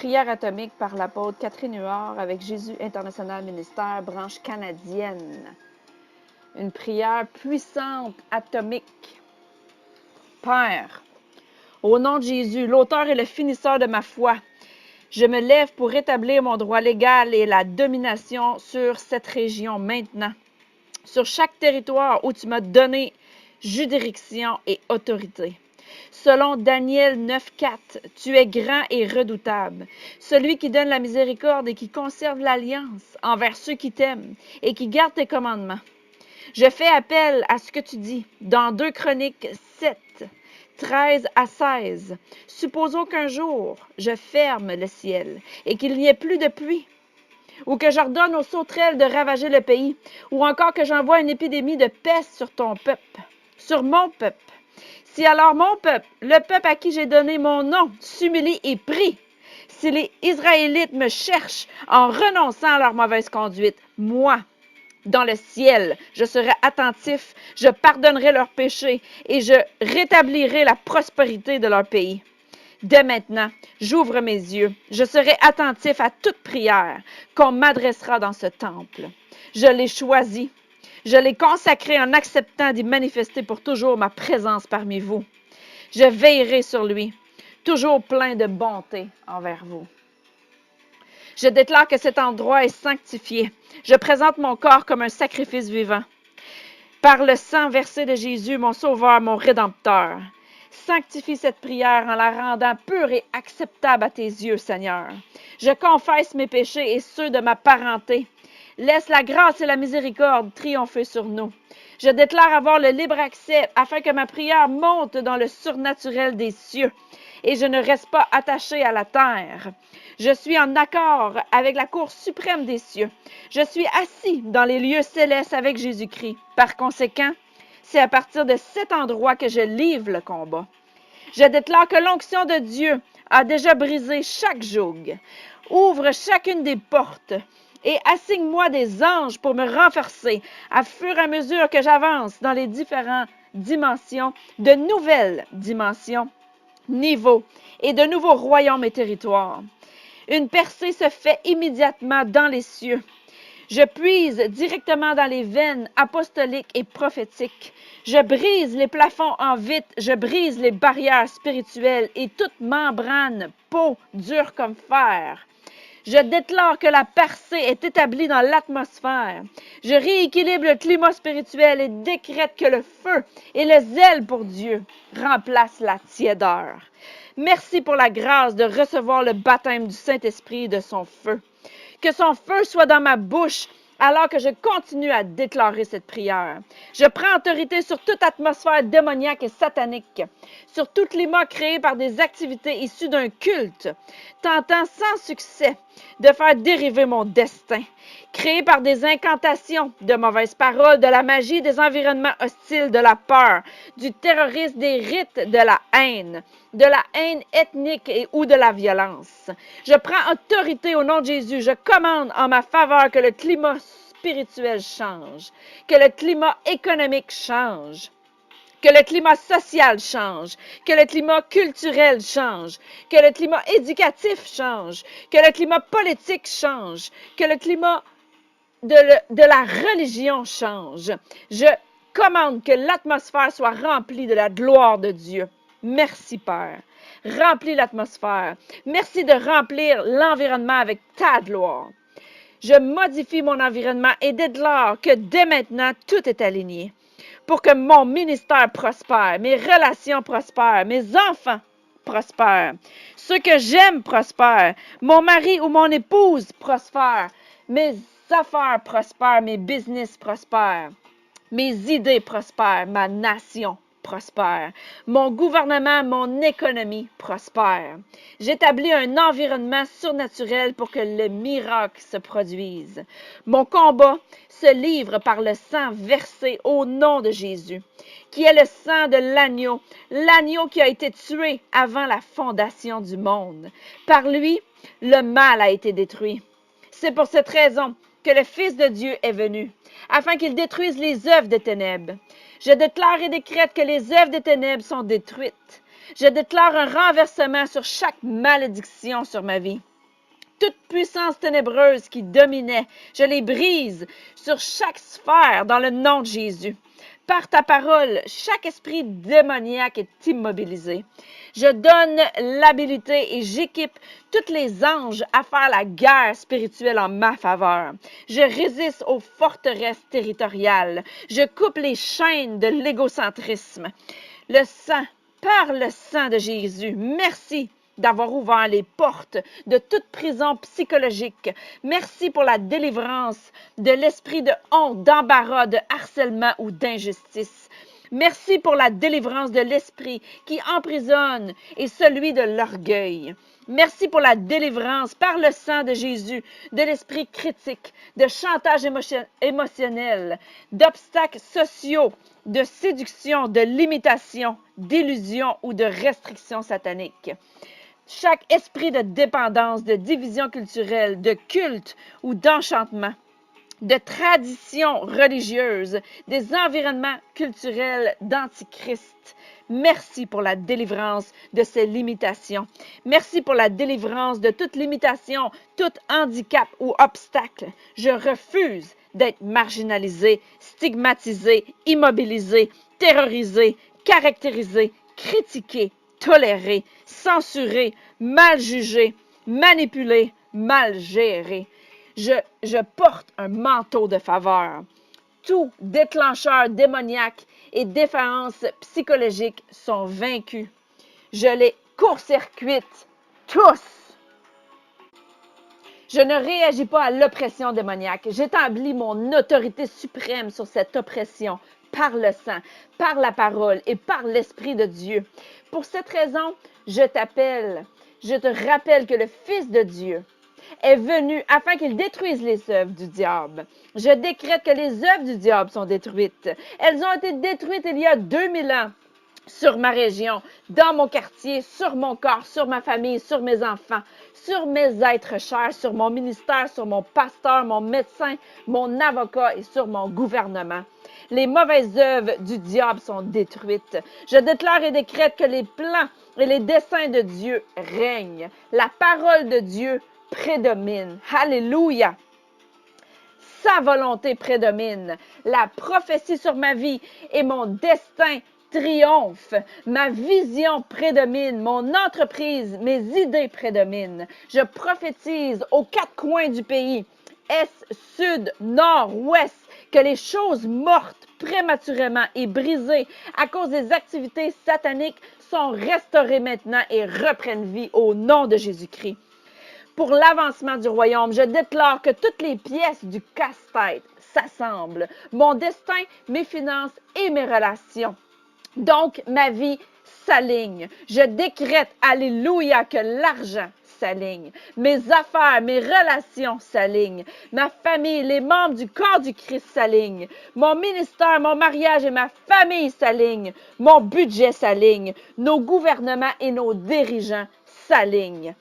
prière atomique par l'apôtre Catherine Huard avec Jésus International Ministère, branche canadienne. Une prière puissante, atomique. Père, au nom de Jésus, l'auteur et le finisseur de ma foi, je me lève pour rétablir mon droit légal et la domination sur cette région maintenant, sur chaque territoire où tu m'as donné juridiction et autorité. Selon Daniel 9,4, tu es grand et redoutable, celui qui donne la miséricorde et qui conserve l'alliance envers ceux qui t'aiment et qui gardent tes commandements. Je fais appel à ce que tu dis dans 2 Chroniques 7, 13 à 16. Supposons qu'un jour, je ferme le ciel et qu'il n'y ait plus de pluie, ou que j'ordonne aux sauterelles de ravager le pays, ou encore que j'envoie une épidémie de peste sur ton peuple, sur mon peuple. Si alors mon peuple, le peuple à qui j'ai donné mon nom, s'humilie et prie, si les Israélites me cherchent en renonçant à leur mauvaise conduite, moi, dans le ciel, je serai attentif, je pardonnerai leurs péchés et je rétablirai la prospérité de leur pays. Dès maintenant, j'ouvre mes yeux, je serai attentif à toute prière qu'on m'adressera dans ce temple. Je l'ai choisi. Je l'ai consacré en acceptant d'y manifester pour toujours ma présence parmi vous. Je veillerai sur lui, toujours plein de bonté envers vous. Je déclare que cet endroit est sanctifié. Je présente mon corps comme un sacrifice vivant. Par le sang versé de Jésus, mon Sauveur, mon Rédempteur. Sanctifie cette prière en la rendant pure et acceptable à tes yeux, Seigneur. Je confesse mes péchés et ceux de ma parenté. Laisse la grâce et la miséricorde triompher sur nous. Je déclare avoir le libre accès afin que ma prière monte dans le surnaturel des cieux et je ne reste pas attaché à la terre. Je suis en accord avec la cour suprême des cieux. Je suis assis dans les lieux célestes avec Jésus-Christ. Par conséquent, c'est à partir de cet endroit que je livre le combat. Je déclare que l'onction de Dieu a déjà brisé chaque joug. Ouvre chacune des portes et assigne-moi des anges pour me renforcer à fur et à mesure que j'avance dans les différentes dimensions, de nouvelles dimensions, niveaux et de nouveaux royaumes et territoires. Une percée se fait immédiatement dans les cieux. Je puise directement dans les veines apostoliques et prophétiques. Je brise les plafonds en vitre, je brise les barrières spirituelles et toute membrane, peau dure comme fer. Je déclare que la percée est établie dans l'atmosphère. Je rééquilibre le climat spirituel et décrète que le feu et le zèle pour Dieu remplacent la tiédeur. Merci pour la grâce de recevoir le baptême du Saint-Esprit et de son feu. Que son feu soit dans ma bouche alors que je continue à déclarer cette prière. Je prends autorité sur toute atmosphère démoniaque et satanique, sur tout climat créé par des activités issues d'un culte, tentant sans succès de faire dériver mon destin, créé par des incantations, de mauvaises paroles, de la magie, des environnements hostiles, de la peur, du terrorisme, des rites, de la haine ethnique ou de la violence. Je prends autorité au nom de Jésus. Je commande en ma faveur que le climat spirituel change, que le climat économique change, que le climat social change, que le climat culturel change, que le climat éducatif change, que le climat politique change, que le climat de la religion change. Je commande que l'atmosphère soit remplie de la gloire de Dieu. Merci, Père. Remplis l'atmosphère. Merci de remplir l'environnement avec ta gloire. Je modifie mon environnement et déclare que dès maintenant, tout est aligné pour que mon ministère prospère, mes relations prospèrent, mes enfants prospèrent, ceux que j'aime prospèrent, mon mari ou mon épouse prospère, mes affaires prospèrent, mes business prospèrent, mes idées prospèrent, ma nation prospère. Mon gouvernement, mon économie prospère. J'établis un environnement surnaturel pour que le miracle se produise. Mon combat se livre par le sang versé au nom de Jésus, qui est le sang de l'agneau qui a été tué avant la fondation du monde. Par lui, le mal a été détruit. C'est pour cette raison que le Fils de Dieu est venu, afin qu'il détruise les œuvres des ténèbres. Je déclare et décrète que les œuvres des ténèbres sont détruites. Je déclare un renversement sur chaque malédiction sur ma vie. toute puissance ténébreuse qui dominait. Je les brise sur chaque sphère dans le nom de Jésus. Par ta parole, chaque esprit démoniaque est immobilisé. Je donne l'habilité et j'équipe tous les anges à faire la guerre spirituelle en ma faveur. Je résiste aux forteresses territoriales. Je coupe les chaînes de l'égocentrisme. Le sang, par le sang de Jésus, merci d'avoir ouvert les portes de toute prison psychologique. Merci pour la délivrance de l'esprit de honte, d'embarras, de harcèlement ou d'injustice. Merci pour la délivrance de l'esprit qui emprisonne et celui de l'orgueil. Merci pour la délivrance par le sang de Jésus de l'esprit critique, de chantage émotionnel, d'obstacles sociaux, de séduction, de limitation, d'illusion ou de restriction satanique. Chaque esprit de dépendance, de division culturelle, de culte ou d'enchantement, de tradition religieuse, des environnements culturels d'antichrist. Merci pour la délivrance de ces limitations. Merci pour la délivrance de toute limitation, tout handicap ou obstacle. Je refuse d'être marginalisé, stigmatisé, immobilisé, terrorisé, caractérisé, critiqué, toléré, censuré, mal jugé, manipulé, mal géré. Je porte un manteau de faveur. Tout déclencheur démoniaque et défaillance psychologique sont vaincus. Je les court-circuite tous. Je ne réagis pas à l'oppression démoniaque. J'établis mon autorité suprême sur cette oppression par le sang, par la parole et par l'Esprit de Dieu. Pour cette raison, je te rappelle que le Fils de Dieu est venu afin qu'il détruise les œuvres du diable. Je décrète que les œuvres du diable sont détruites. Elles ont été détruites il y a 2000 ans sur ma région, dans mon quartier, sur mon corps, sur ma famille, sur mes enfants, sur mes êtres chers, sur mon ministère, sur mon pasteur, mon médecin, mon avocat et sur mon gouvernement. Les mauvaises œuvres du diable sont détruites. Je déclare et décrète que les plans et les desseins de Dieu règnent. La parole de Dieu prédomine. Alléluia! Sa volonté prédomine. La prophétie sur ma vie et mon destin triomphe. Ma vision prédomine. Mon entreprise, mes idées prédominent. Je prophétise aux 4 coins du pays, est, sud, nord, ouest, que les choses mortes prématurément et brisées à cause des activités sataniques sont restaurées maintenant et reprennent vie au nom de Jésus-Christ. Pour l'avancement du royaume, je déclare que toutes les pièces du casse-tête s'assemblent. Mon destin, mes finances et mes relations. Donc, ma vie s'aligne. Je décrète, alléluia, que l'argent s'aligne. Mes affaires, mes relations s'alignent. Ma famille, les membres du corps du Christ s'alignent. Mon ministère, mon mariage et ma famille s'alignent. Mon budget s'aligne. Nos gouvernements et nos dirigeants s'alignent.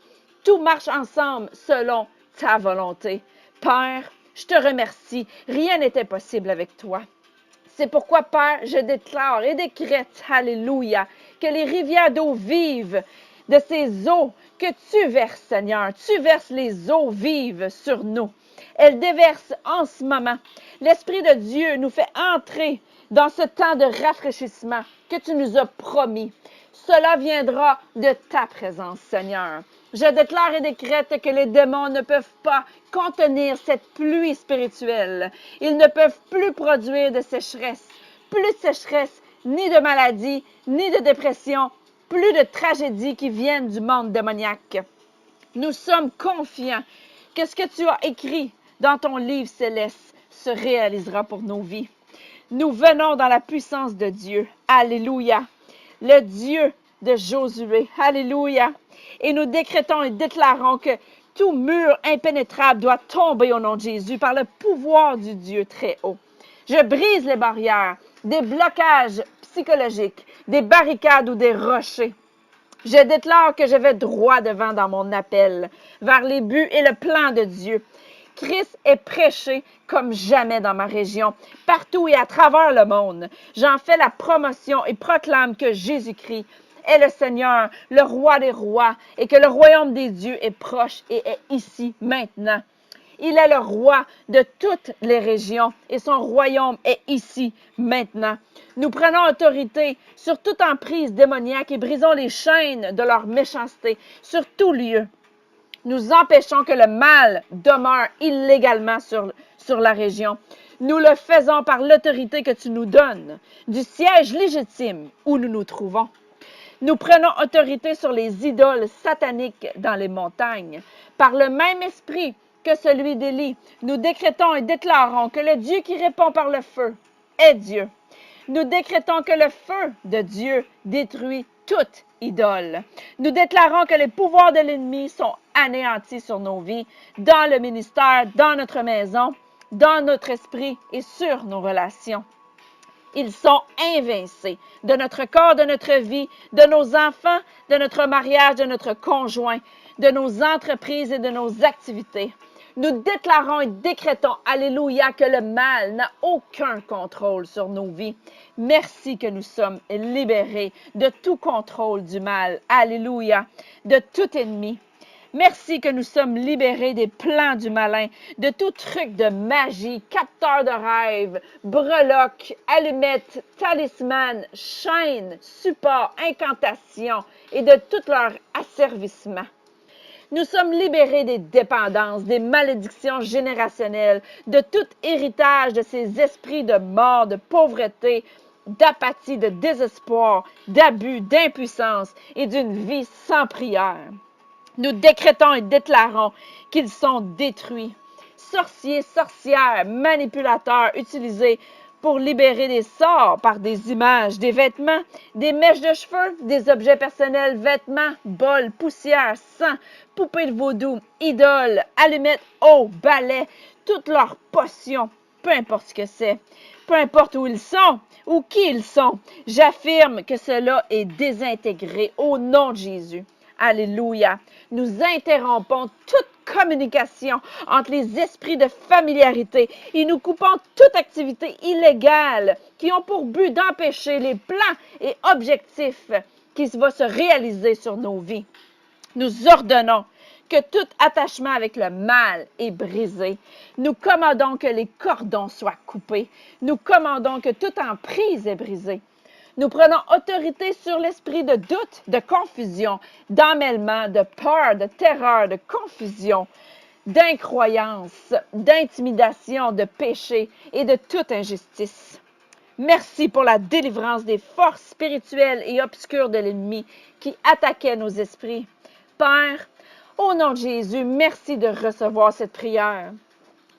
Tout marche ensemble selon ta volonté. Père, je te remercie. Rien n'était possible avec toi. C'est pourquoi, Père, je déclare et décrète, alléluia, que les rivières d'eau vives, de ces eaux que tu verses, Seigneur, tu verses les eaux vives sur nous. Elles déversent en ce moment. L'Esprit de Dieu nous fait entrer dans ce temps de rafraîchissement que tu nous as promis. Cela viendra de ta présence, Seigneur. Je déclare et décrète que les démons ne peuvent pas contenir cette pluie spirituelle. Ils ne peuvent plus produire de sécheresse, ni de maladie, ni de dépression, plus de tragédies qui viennent du monde démoniaque. Nous sommes confiants que ce que tu as écrit dans ton livre céleste se réalisera pour nos vies. Nous venons dans la puissance de Dieu. Alléluia. Le Dieu de Josué. Alléluia. Et nous décrétons et déclarons que tout mur impénétrable doit tomber au nom de Jésus par le pouvoir du Dieu très haut. Je brise les barrières, des blocages psychologiques, des barricades ou des rochers. Je déclare que je vais droit devant dans mon appel, vers les buts et le plan de Dieu. Christ est prêché comme jamais dans ma région, partout et à travers le monde. J'en fais la promotion et proclame que Jésus-Christ est le Seigneur, le roi des rois, et que le royaume des dieux est proche et est ici maintenant. Il est le roi de toutes les régions et son royaume est ici maintenant. Nous prenons autorité sur toute emprise démoniaque et brisons les chaînes de leur méchanceté sur tout lieu. Nous empêchons que le mal demeure illégalement sur la région. Nous le faisons par l'autorité que tu nous donnes, du siège légitime où nous nous trouvons. Nous prenons autorité sur les idoles sataniques dans les montagnes. Par le même esprit que celui d'Élie, nous décrétons et déclarons que le Dieu qui répond par le feu est Dieu. Nous décrétons que le feu de Dieu détruit toute idole. Nous déclarons que les pouvoirs de l'ennemi sont anéantis sur nos vies, dans le ministère, dans notre maison, dans notre esprit et sur nos relations. Ils sont invincés de notre corps, de notre vie, de nos enfants, de notre mariage, de notre conjoint, de nos entreprises et de nos activités. Nous déclarons et décrétons, alléluia, que le mal n'a aucun contrôle sur nos vies. Merci que nous sommes libérés de tout contrôle du mal, alléluia, de tout ennemi. Merci que nous sommes libérés des plans du malin, de tout truc de magie, capteur de rêves, breloques, allumettes, talisman, chaînes, supports, incantations et de tout leur asservissement. Nous sommes libérés des dépendances, des malédictions générationnelles, de tout héritage de ces esprits de mort, de pauvreté, d'apathie, de désespoir, d'abus, d'impuissance et d'une vie sans prière. Nous décrétons et déclarons qu'ils sont détruits. Sorciers, sorcières, manipulateurs utilisés pour libérer des sorts par des images, des vêtements, des mèches de cheveux, des objets personnels, vêtements, bols, poussière, sang, poupées de vaudou, idoles, allumettes, eau, balais, toutes leurs potions, peu importe ce que c'est, peu importe où ils sont ou qui ils sont, j'affirme que cela est désintégré au nom de Jésus. Alléluia. Nous interrompons toute communication entre les esprits de familiarité et nous coupons toute activité illégale qui ont pour but d'empêcher les plans et objectifs qui vont se réaliser sur nos vies. Nous ordonnons que tout attachement avec le mal est brisé. Nous commandons que les cordons soient coupés. Nous commandons que toute emprise est brisée. Nous prenons autorité sur l'esprit de doute, de confusion, d'emmêlement, de peur, de terreur, de confusion, d'incroyance, d'intimidation, de péché et de toute injustice. Merci pour la délivrance des forces spirituelles et obscures de l'ennemi qui attaquaient nos esprits. Père, au nom de Jésus, merci de recevoir cette prière.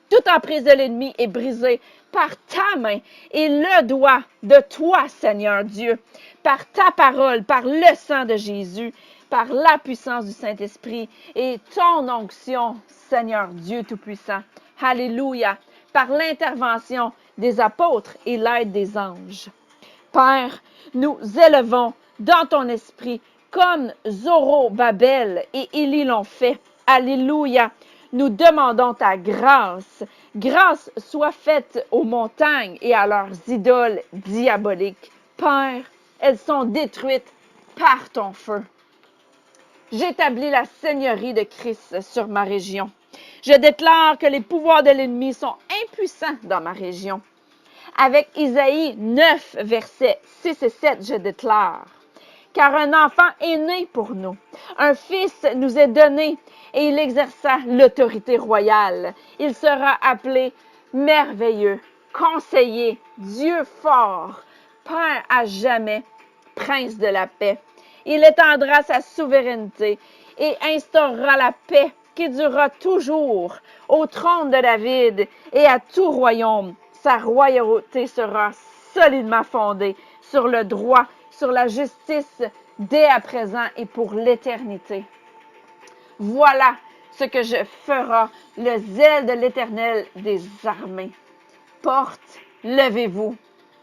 Toute emprise de l'ennemi est brisée par ta main et le doigt de toi, Seigneur Dieu, par ta parole, par le sang de Jésus, par la puissance du Saint-Esprit et ton onction, Seigneur Dieu Tout-Puissant. Alléluia, par l'intervention des apôtres et l'aide des anges. Père, nous élevons dans ton esprit comme Zorobabel et Élie l'ont fait. Alléluia. Nous demandons ta grâce. Grâce soit faite aux montagnes et à leurs idoles diaboliques. Père, elles sont détruites par ton feu. J'établis la seigneurie de Christ sur ma région. Je déclare que les pouvoirs de l'ennemi sont impuissants dans ma région. Avec Isaïe 9, versets 6 et 7, je déclare: car un enfant est né pour nous, un fils nous est donné, et il exerça l'autorité royale. Il sera appelé merveilleux, conseiller, Dieu fort, Père à jamais, prince de la paix. Il étendra sa souveraineté et instaurera la paix qui durera toujours au trône de David et à tout royaume. Sa royauté sera solidement fondée sur le droit, sur la justice, dès à présent et pour l'éternité. Voilà ce que je ferai, le zèle de l'Éternel des armées. Porte, levez-vous.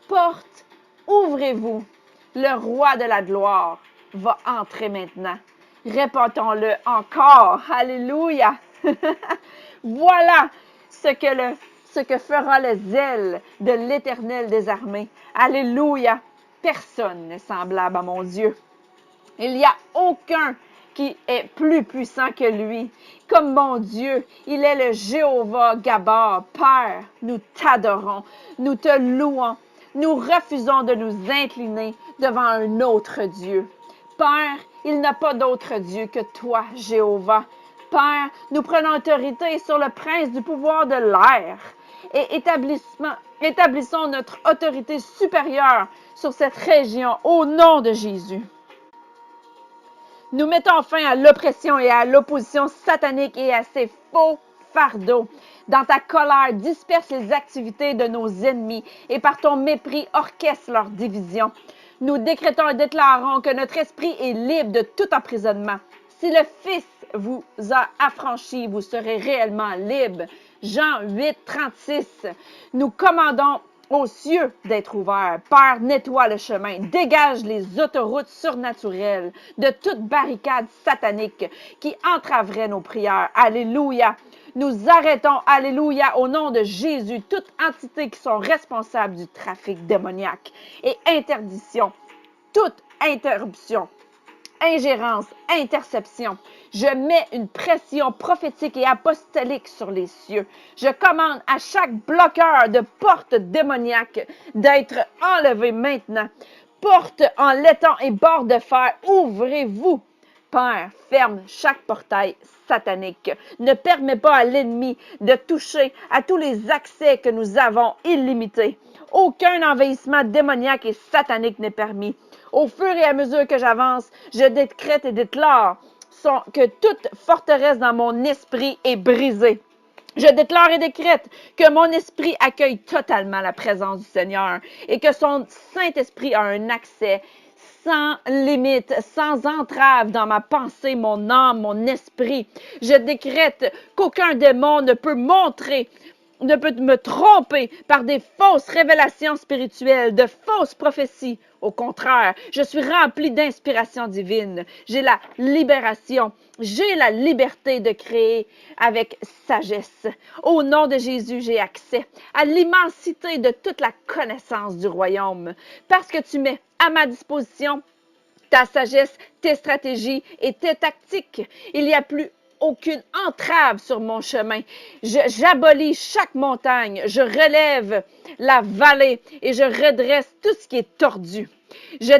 Porte, ouvrez-vous. Le roi de la gloire va entrer maintenant. Répétons-le encore. Alléluia. Voilà ce que fera le zèle de l'Éternel des armées. Alléluia. Personne n'est semblable à mon Dieu. Il n'y a aucun qui est plus puissant que lui. Comme mon Dieu, il est le Jéhovah Gabor. Père, nous t'adorons, nous te louons. Nous refusons de nous incliner devant un autre Dieu. Père, il n'y a pas d'autre Dieu que toi, Jéhovah. Père, nous prenons autorité sur le prince du pouvoir de l'air et établissons notre autorité supérieure sur cette région au nom de Jésus. Nous mettons fin à l'oppression et à l'opposition satanique et à ces faux fardeaux. Dans ta colère, disperse les activités de nos ennemis et par ton mépris, orchestre leur division. Nous décrétons et déclarons que notre esprit est libre de tout emprisonnement. Si le Fils vous a affranchi, vous serez réellement libre. Jean 8, 36. Nous commandons aux cieux d'être ouverts. Père, nettoie le chemin. Dégage les autoroutes surnaturelles de toute barricade satanique qui entraverait nos prières. Alléluia. Nous arrêtons, alléluia, au nom de Jésus, toute entité qui sont responsables du trafic démoniaque et interdiction, toute interruption, ingérence, interception. Je mets une pression prophétique et apostolique sur les cieux. Je commande à chaque bloqueur de porte démoniaque d'être enlevé maintenant. Porte en laiton et bord de fer, ouvrez-vous. Père, ferme chaque portail satanique. Ne permets pas à l'ennemi de toucher à tous les accès que nous avons illimités. Aucun envahissement démoniaque et satanique n'est permis. Au fur et à mesure que j'avance, je décrète et déclare que toute forteresse dans mon esprit est brisée. Je déclare et décrète que mon esprit accueille totalement la présence du Seigneur et que son Saint-Esprit a un accès sans limite, sans entrave dans ma pensée, mon âme, mon esprit. Je décrète qu'aucun démon ne peut me tromper par des fausses révélations spirituelles, de fausses prophéties. Au contraire, je suis rempli d'inspiration divine. J'ai la libération. J'ai la liberté de créer avec sagesse. Au nom de Jésus, j'ai accès à l'immensité de toute la connaissance du royaume. Parce que tu mets à ma disposition ta sagesse, tes stratégies et tes tactiques. Il n'y a plus aucune entrave sur mon chemin. J'abolis chaque montagne, je relève la vallée et je redresse tout ce qui est tordu. Je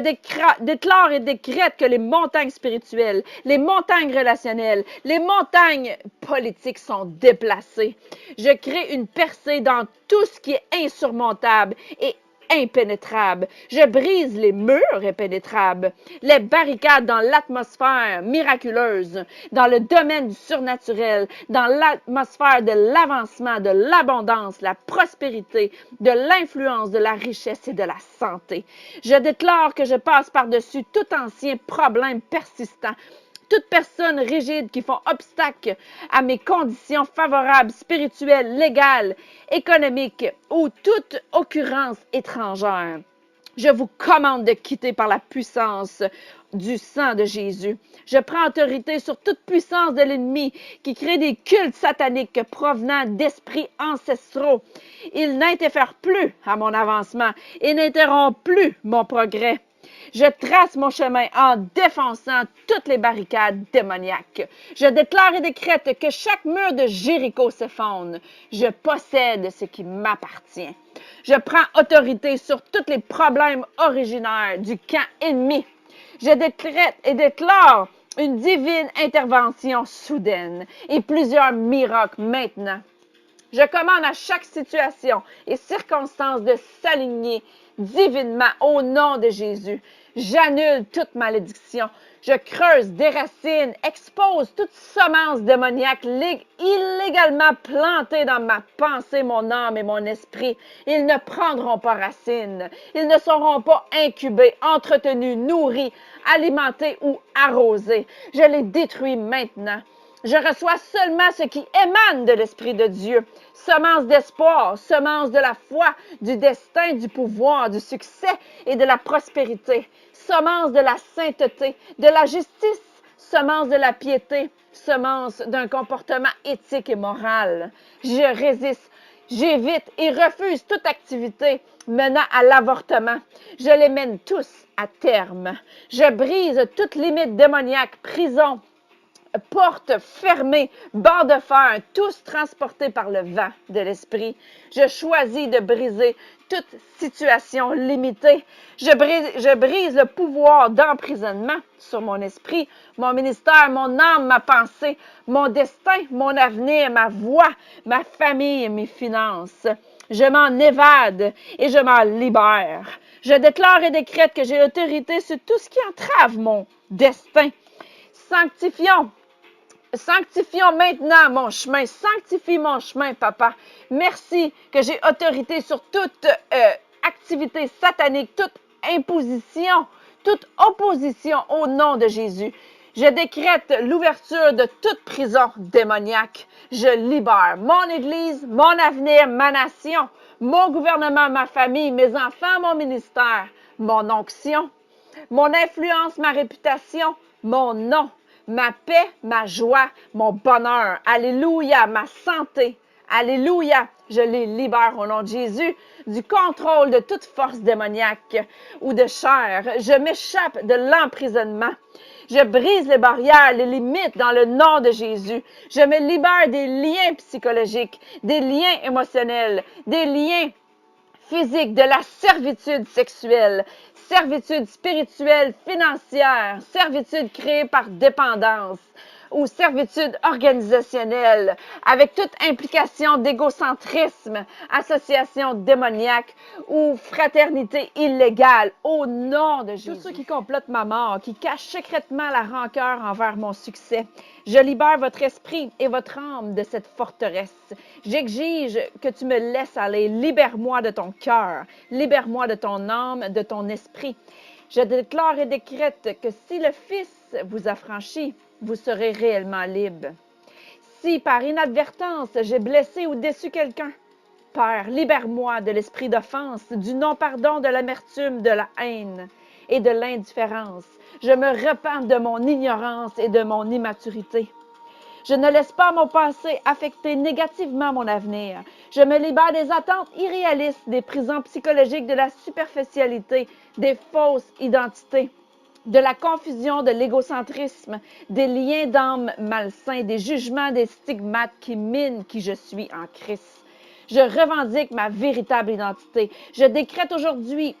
déclare et décrète que les montagnes spirituelles, les montagnes relationnelles, les montagnes politiques sont déplacées. Je crée une percée dans tout ce qui est insurmontable et impénétrable. Je brise les murs impénétrables, les barricades dans l'atmosphère miraculeuse, dans le domaine du surnaturel, dans l'atmosphère de l'avancement, de l'abondance, la prospérité, de l'influence, de la richesse et de la santé. Je déclare que je passe par-dessus tout ancien problème persistant, toute personne rigide qui font obstacle à mes conditions favorables, spirituelles, légales, économiques ou toute occurrence étrangère. Je vous commande de quitter par la puissance du sang de Jésus. Je prends autorité sur toute puissance de l'ennemi qui crée des cultes sataniques provenant d'esprits ancestraux. Ils n'interfèrent plus à mon avancement et n'interrompent plus mon progrès. Je trace mon chemin en défonçant toutes les barricades démoniaques. Je déclare et décrète que chaque mur de Jéricho s'effondre. Je possède ce qui m'appartient. Je prends autorité sur tous les problèmes originaires du camp ennemi. Je décrète et déclare une divine intervention soudaine et plusieurs miracles maintenant. Je commande à chaque situation et circonstance de s'aligner divinement au nom de Jésus. J'annule toute malédiction. Je creuse des racines, expose toute semence démoniaque illégalement plantée dans ma pensée, mon âme et mon esprit. Ils ne prendront pas racine. Ils ne seront pas incubés, entretenus, nourris, alimentés ou arrosés. Je les détruis maintenant. Je reçois seulement ce qui émane de l'Esprit de Dieu. Semence d'espoir, semence de la foi, du destin, du pouvoir, du succès et de la prospérité. Semence de la sainteté, de la justice, semence de la piété, semence d'un comportement éthique et moral. Je résiste, j'évite et refuse toute activité menant à l'avortement. Je les mène tous à terme. Je brise toute limite démoniaque, prison, portes fermées, barres de fer, tous transportés par le vent de l'esprit. Je choisis de briser toute situation limitée. Je brise le pouvoir d'emprisonnement sur mon esprit, mon ministère, mon âme, ma pensée, mon destin, mon avenir, ma voix, ma famille et mes finances. Je m'en évade et je m'en libère. Je déclare et décrète que j'ai l'autorité sur tout ce qui entrave mon destin. Sanctifions maintenant mon chemin. Sanctifie mon chemin, papa. Merci que j'ai autorité sur toute activité satanique, toute imposition, toute opposition au nom de Jésus. Je décrète l'ouverture de toute prison démoniaque. Je libère mon Église, mon avenir, ma nation, mon gouvernement, ma famille, mes enfants, mon ministère, mon onction, mon influence, ma réputation, mon nom, ma paix, ma joie, mon bonheur. Alléluia, ma santé. Alléluia, je les libère au nom de Jésus du contrôle de toute force démoniaque ou de chair. Je m'échappe de l'emprisonnement. Je brise les barrières, les limites dans le nom de Jésus. Je me libère des liens psychologiques, des liens émotionnels, des liens physiques, de la servitude sexuelle, servitude spirituelle, financière, servitude créée par dépendance ou servitude organisationnelle, avec toute implication d'égocentrisme, association démoniaque ou fraternité illégale, au nom de Jésus. Tous ceux qui complotent ma mort, qui cachent secrètement la rancœur envers mon succès, je libère votre esprit et votre âme de cette forteresse. J'exige que tu me laisses aller. Libère-moi de ton cœur, libère-moi de ton âme, de ton esprit. Je déclare et décrète que si le Fils vous affranchit, vous serez réellement libre. Si par inadvertance j'ai blessé ou déçu quelqu'un, Père, libère-moi de l'esprit d'offense, du non-pardon, de l'amertume, de la haine et de l'indifférence. Je me repens de mon ignorance et de mon immaturité. Je ne laisse pas mon passé affecter négativement mon avenir. Je me libère des attentes irréalistes, des prisons psychologiques, de la superficialité, des fausses identités, de la confusion, de l'égocentrisme, des liens d'âme malsains, des jugements, des stigmates qui minent qui je suis en Christ. Je revendique ma véritable identité. Je décrète aujourd'hui,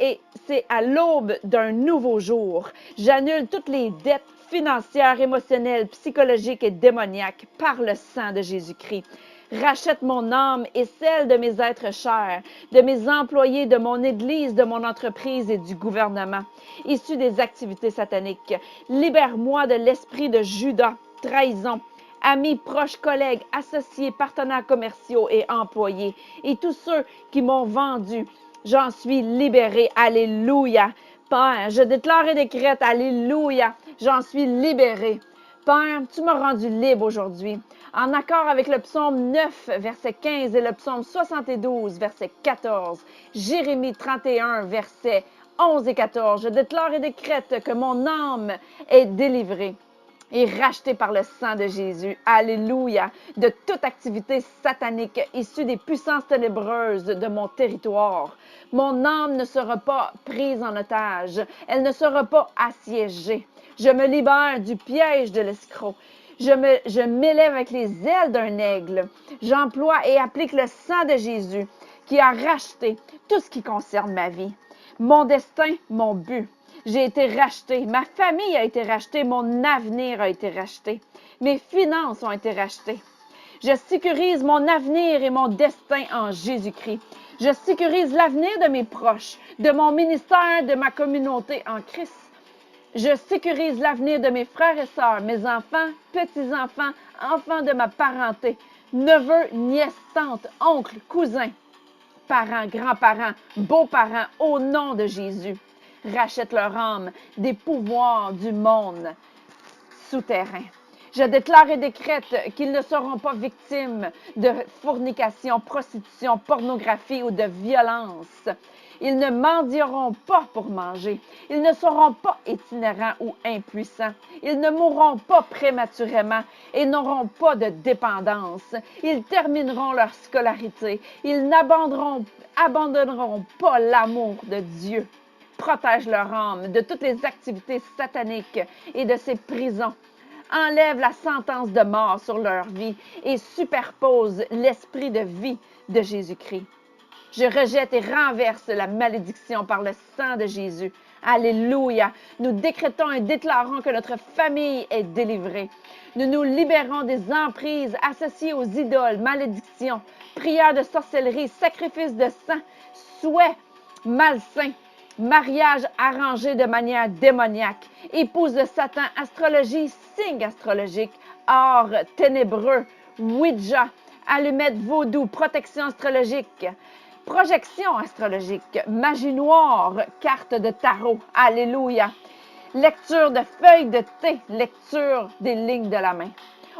et c'est à l'aube d'un nouveau jour, j'annule toutes les dettes financières, émotionnelles, psychologiques et démoniaques par le sang de Jésus-Christ. Rachète mon âme et celle de mes êtres chers, de mes employés, de mon Église, de mon entreprise et du gouvernement, issus des activités sataniques. Libère-moi de l'esprit de Judas, trahison, amis, proches, collègues, associés, partenaires commerciaux et employés, et tous ceux qui m'ont vendu. J'en suis libéré. Alléluia. Père, je déclare et décrète, alléluia, j'en suis libéré. Père, tu m'as rendu libre aujourd'hui. En accord avec le psaume 9, verset 15 et le psaume 72, verset 14, Jérémie 31, verset 11 et 14, je déclare et décrète que mon âme est délivrée et rachetée par le sang de Jésus. Alléluia! De toute activité satanique issue des puissances ténébreuses de mon territoire. Mon âme ne sera pas prise en otage. Elle ne sera pas assiégée. Je me libère du piège de l'escroc. Je m'élève avec les ailes d'un aigle. J'emploie et applique le sang de Jésus qui a racheté tout ce qui concerne ma vie. Mon destin, mon but. J'ai été racheté. Ma famille a été rachetée. Mon avenir a été racheté. Mes finances ont été rachetées. Je sécurise mon avenir et mon destin en Jésus-Christ. Je sécurise l'avenir de mes proches, de mon ministère, de ma communauté en Christ. Je sécurise l'avenir de mes frères et sœurs, mes enfants, petits-enfants, enfants de ma parenté, neveux, nièces, tantes, oncles, cousins, parents, grands-parents, beaux-parents, au nom de Jésus. Rachète leur âme des pouvoirs du monde souterrain. Je déclare et décrète qu'ils ne seront pas victimes de fornication, prostitution, pornographie ou de violence. Ils ne mendieront pas pour manger. Ils ne seront pas itinérants ou impuissants. Ils ne mourront pas prématurément et n'auront pas de dépendance. Ils termineront leur scolarité. Ils n'abandonneront pas l'amour de Dieu. Protège leur âme de toutes les activités sataniques et de ces prisons. Enlève la sentence de mort sur leur vie et superpose l'esprit de vie de Jésus-Christ. Je rejette et renverse la malédiction par le sang de Jésus. Alléluia. Nous décrétons et déclarons que notre famille est délivrée. Nous nous libérons des emprises associées aux idoles, malédictions, prières de sorcellerie, sacrifices de sang, souhaits malsains, mariage arrangé de manière démoniaque, épouse de Satan, astrologie, signe astrologique, or ténébreux, Ouija, allumette vaudou, protection astrologique, projection astrologique, magie noire, carte de tarot, alléluia, lecture de feuilles de thé, lecture des lignes de la main.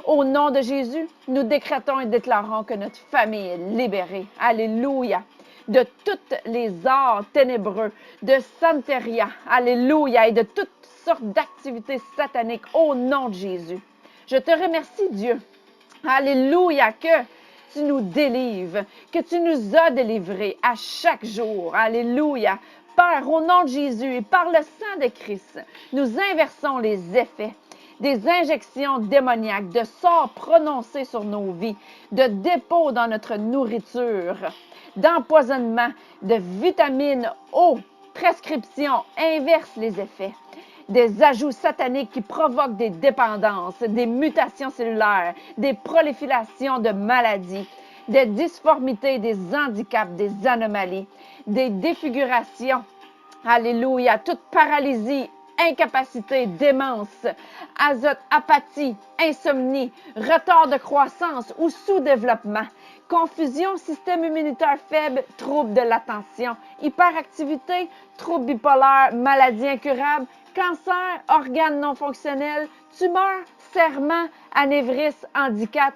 Au nom de Jésus, nous décrétons et déclarons que notre famille est libérée, alléluia, de toutes les arts ténébreux, de Santeria, alléluia, et de toutes sortes d'activités sataniques au nom de Jésus. Je te remercie, Dieu, alléluia, que tu nous délivres, que tu nous as délivrés à chaque jour, alléluia. Père, au nom de Jésus et par le sang de Christ, nous inversons les effets des injections démoniaques, de sorts prononcés sur nos vies, de dépôts dans notre nourriture, d'empoisonnement, de vitamine O, prescription, inverse les effets, des ajouts sataniques qui provoquent des dépendances, des mutations cellulaires, des proliférations de maladies, des difformités, des handicaps, des anomalies, des défigurations. Alléluia, toute paralysie, incapacité, démence, apathie, insomnie, retard de croissance ou sous-développement, confusion, système immunitaire faible, troubles de l'attention, hyperactivité, troubles bipolaires, maladies incurables, cancer, organes non fonctionnels, tumeurs, serrements, anévrisme, handicap,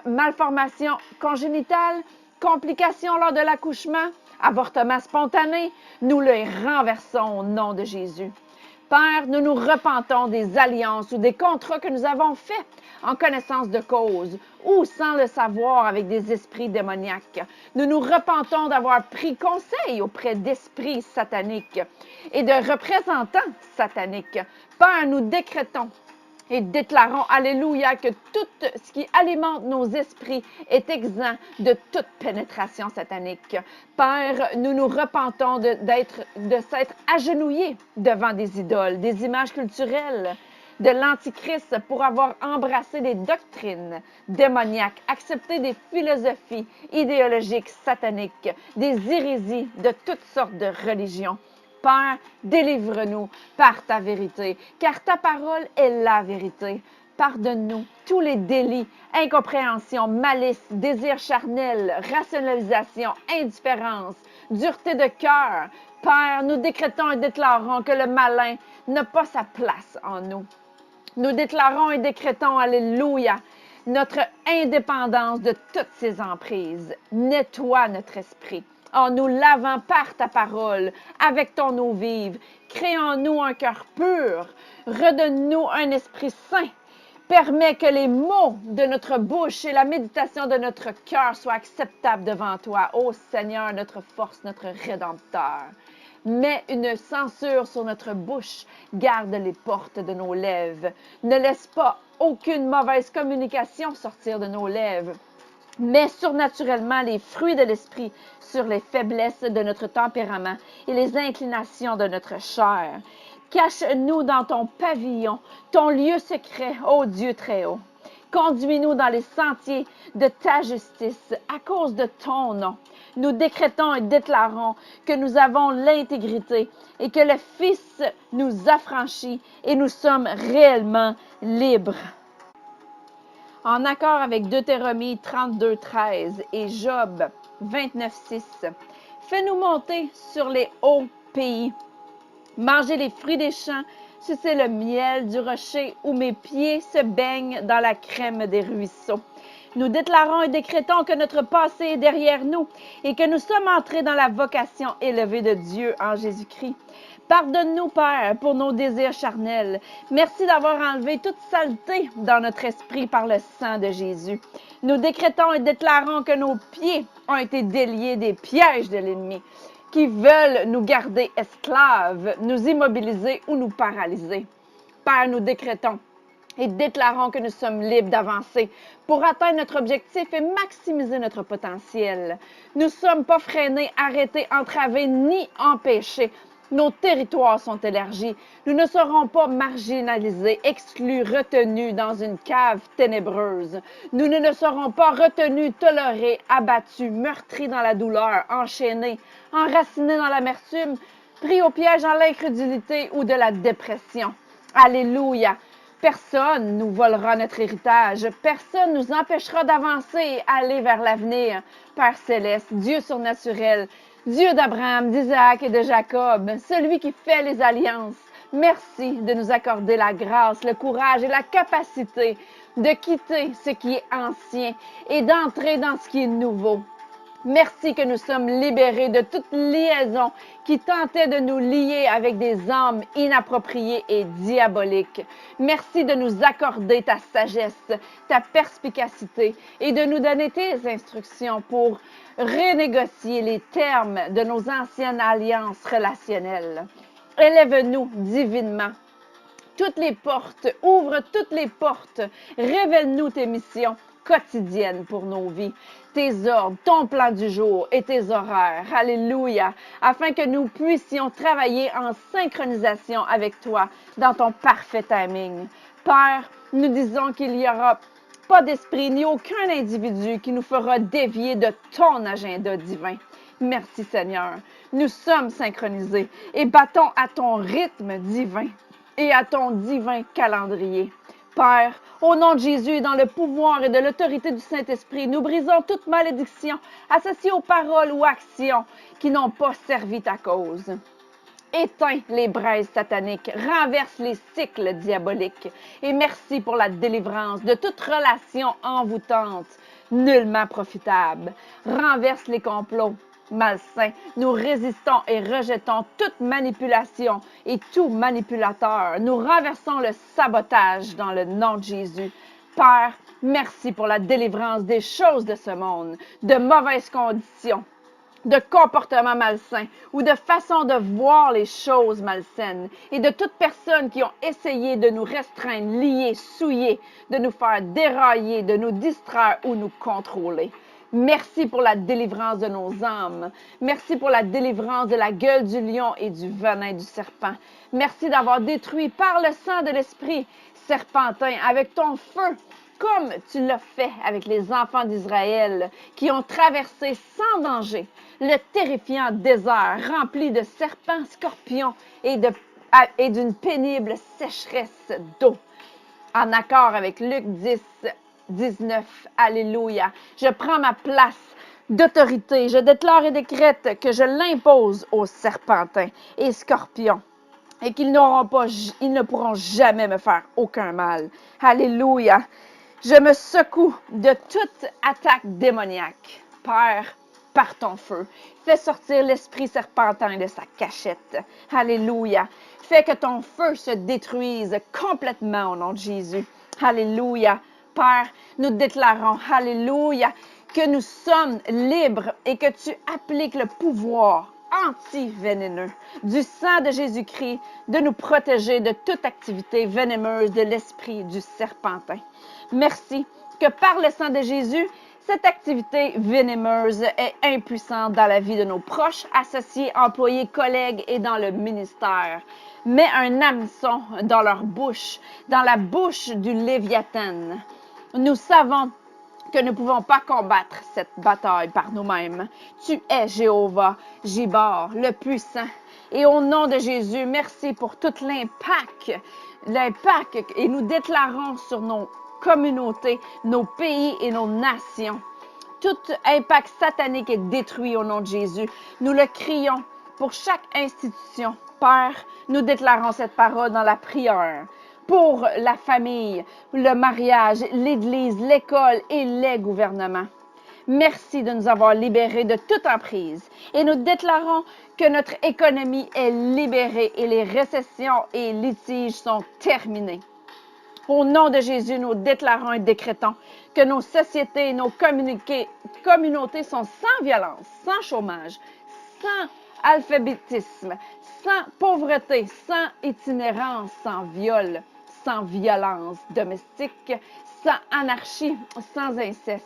malformation congénitale, complications lors de l'accouchement, avortement spontané, nous les renversons au nom de Jésus. Père, nous nous repentons des alliances ou des contrats que nous avons faits en connaissance de cause ou sans le savoir avec des esprits démoniaques. Nous nous repentons d'avoir pris conseil auprès d'esprits sataniques et de représentants sataniques. Père, nous décrétons et déclarons, alléluia, que tout ce qui alimente nos esprits est exempt de toute pénétration satanique. Père, nous nous repentons de s'être agenouillés devant des idoles, des images culturelles de l'Antichrist pour avoir embrassé des doctrines démoniaques, accepté des philosophies idéologiques sataniques, des hérésies de toutes sortes de religions. Père, délivre-nous par ta vérité, car ta parole est la vérité. Pardonne-nous tous les délits, incompréhension, malice, désir charnel, rationalisation, indifférence, dureté de cœur. Père, nous décrétons et déclarons que le malin n'a pas sa place en nous. Nous déclarons et décrétons, alléluia, notre indépendance de toutes ces emprises. Nettoie notre esprit. En nous lavant par ta parole, avec ton eau vive, crée en nous un cœur pur, redonne-nous un esprit saint, permets que les mots de notre bouche et la méditation de notre cœur soient acceptables devant toi, ô Seigneur, notre force, notre Rédempteur. Mets une censure sur notre bouche, garde les portes de nos lèvres, ne laisse pas aucune mauvaise communication sortir de nos lèvres. Mets surnaturellement les fruits de l'esprit sur les faiblesses de notre tempérament et les inclinations de notre chair. Cache-nous dans ton pavillon, ton lieu secret, ô Dieu très haut. Conduis-nous dans les sentiers de ta justice à cause de ton nom. Nous décrétons et déclarons que nous avons l'intégrité et que le Fils nous affranchit et nous sommes réellement libres. En accord avec Deutéronomie 32:13 et Job 29:6. Fais-nous monter sur les hauts pays, manger les fruits des champs, sucer le miel du rocher où mes pieds se baignent dans la crème des ruisseaux. Nous déclarons et décrétons que notre passé est derrière nous et que nous sommes entrés dans la vocation élevée de Dieu en Jésus-Christ. Pardonne-nous, Père, pour nos désirs charnels. Merci d'avoir enlevé toute saleté dans notre esprit par le sang de Jésus. Nous décrétons et déclarons que nos pieds ont été déliés des pièges de l'ennemi, qui veulent nous garder esclaves, nous immobiliser ou nous paralyser. Père, nous décrétons et déclarons que nous sommes libres d'avancer pour atteindre notre objectif et maximiser notre potentiel. Nous ne sommes pas freinés, arrêtés, entravés ni empêchés. Nos territoires sont élargis. Nous ne serons pas marginalisés, exclus, retenus dans une cave ténébreuse. Nous ne serons pas retenus, tolérés, abattus, meurtris dans la douleur, enchaînés, enracinés dans l'amertume, pris au piège dans l'incrédulité ou de la dépression. Alléluia! Personne nous volera notre héritage. Personne nous empêchera d'avancer et aller vers l'avenir. Père céleste, Dieu surnaturel, Dieu d'Abraham, d'Isaac et de Jacob, celui qui fait les alliances, merci de nous accorder la grâce, le courage et la capacité de quitter ce qui est ancien et d'entrer dans ce qui est nouveau. Merci que nous sommes libérés de toute liaison qui tentait de nous lier avec des âmes inappropriées et diaboliques. Merci de nous accorder ta sagesse, ta perspicacité et de nous donner tes instructions pour renégocier les termes de nos anciennes alliances relationnelles. Élève-nous divinement. Toutes les portes, ouvre toutes les portes, révèle-nous tes missions quotidiennes pour nos vies, tes ordres, ton plan du jour et tes horaires. Alléluia, afin que nous puissions travailler en synchronisation avec toi dans ton parfait timing. Père, nous disons qu'il n'y aura pas d'esprit ni aucun individu qui nous fera dévier de ton agenda divin. Merci Seigneur, nous sommes synchronisés et battons à ton rythme divin et à ton divin calendrier. Père, au nom de Jésus, dans le pouvoir et de l'autorité du Saint-Esprit, nous brisons toute malédiction associée aux paroles ou actions qui n'ont pas servi ta cause. Éteins les braises sataniques, renverse les cycles diaboliques et merci pour la délivrance de toute relation envoûtante, nullement profitable. Renverse les complots malsains. Nous résistons et rejetons toute manipulation et tout manipulateur. Nous renversons le sabotage dans le nom de Jésus. Père, merci pour la délivrance des choses de ce monde, de mauvaises conditions, de comportements malsains ou de façon de voir les choses malsaines et de toutes personnes qui ont essayé de nous restreindre, lier, souiller, de nous faire dérailler, de nous distraire ou nous contrôler. Merci pour la délivrance de nos âmes. Merci pour la délivrance de la gueule du lion et du venin du serpent. Merci d'avoir détruit par le sang de l'Esprit serpentin avec ton feu, comme tu l'as fait avec les enfants d'Israël qui ont traversé sans danger le terrifiant désert rempli de serpents, scorpions et d'une pénible sécheresse d'eau. En accord avec Luc 10, 19, Alléluia. Je prends ma place d'autorité. Je déclare et décrète que je l'impose aux serpentins et scorpions et qu'ils ne pourront jamais me faire aucun mal. Alléluia. Je me secoue de toute attaque démoniaque. Père, par ton feu, fais sortir l'esprit serpentin de sa cachette. Alléluia. Fais que ton feu se détruise complètement au nom de Jésus. Alléluia. Père, nous déclarons, alléluia, que nous sommes libres et que tu appliques le pouvoir anti-vénéneux du sang de Jésus-Christ de nous protéger de toute activité vénéneuse de l'esprit du serpentin. Merci que par le sang de Jésus, cette activité vénéneuse est impuissante dans la vie de nos proches, associés, employés, collègues et dans le ministère. Mets un hameçon dans leur bouche, dans la bouche du Léviathan. Nous savons que nous ne pouvons pas combattre cette bataille par nous-mêmes. Tu es Jéhovah, Jibor, le puissant. Et au nom de Jésus, merci pour tout l'impact, et nous déclarons sur nos communautés, nos pays et nos nations. Tout impact satanique est détruit au nom de Jésus. Nous le crions pour chaque institution. Père, nous déclarons cette parole dans la prière. Pour la famille, le mariage, l'Église, l'école et les gouvernements. Merci de nous avoir libérés de toute emprise et nous déclarons que notre économie est libérée et les récessions et litiges sont terminés. Au nom de Jésus, nous déclarons et décrétons que nos sociétés et nos communautés sont sans violence, sans chômage, sans alphabétisme, sans pauvreté, sans itinérance, sans viol, sans violence domestique, sans anarchie, sans inceste,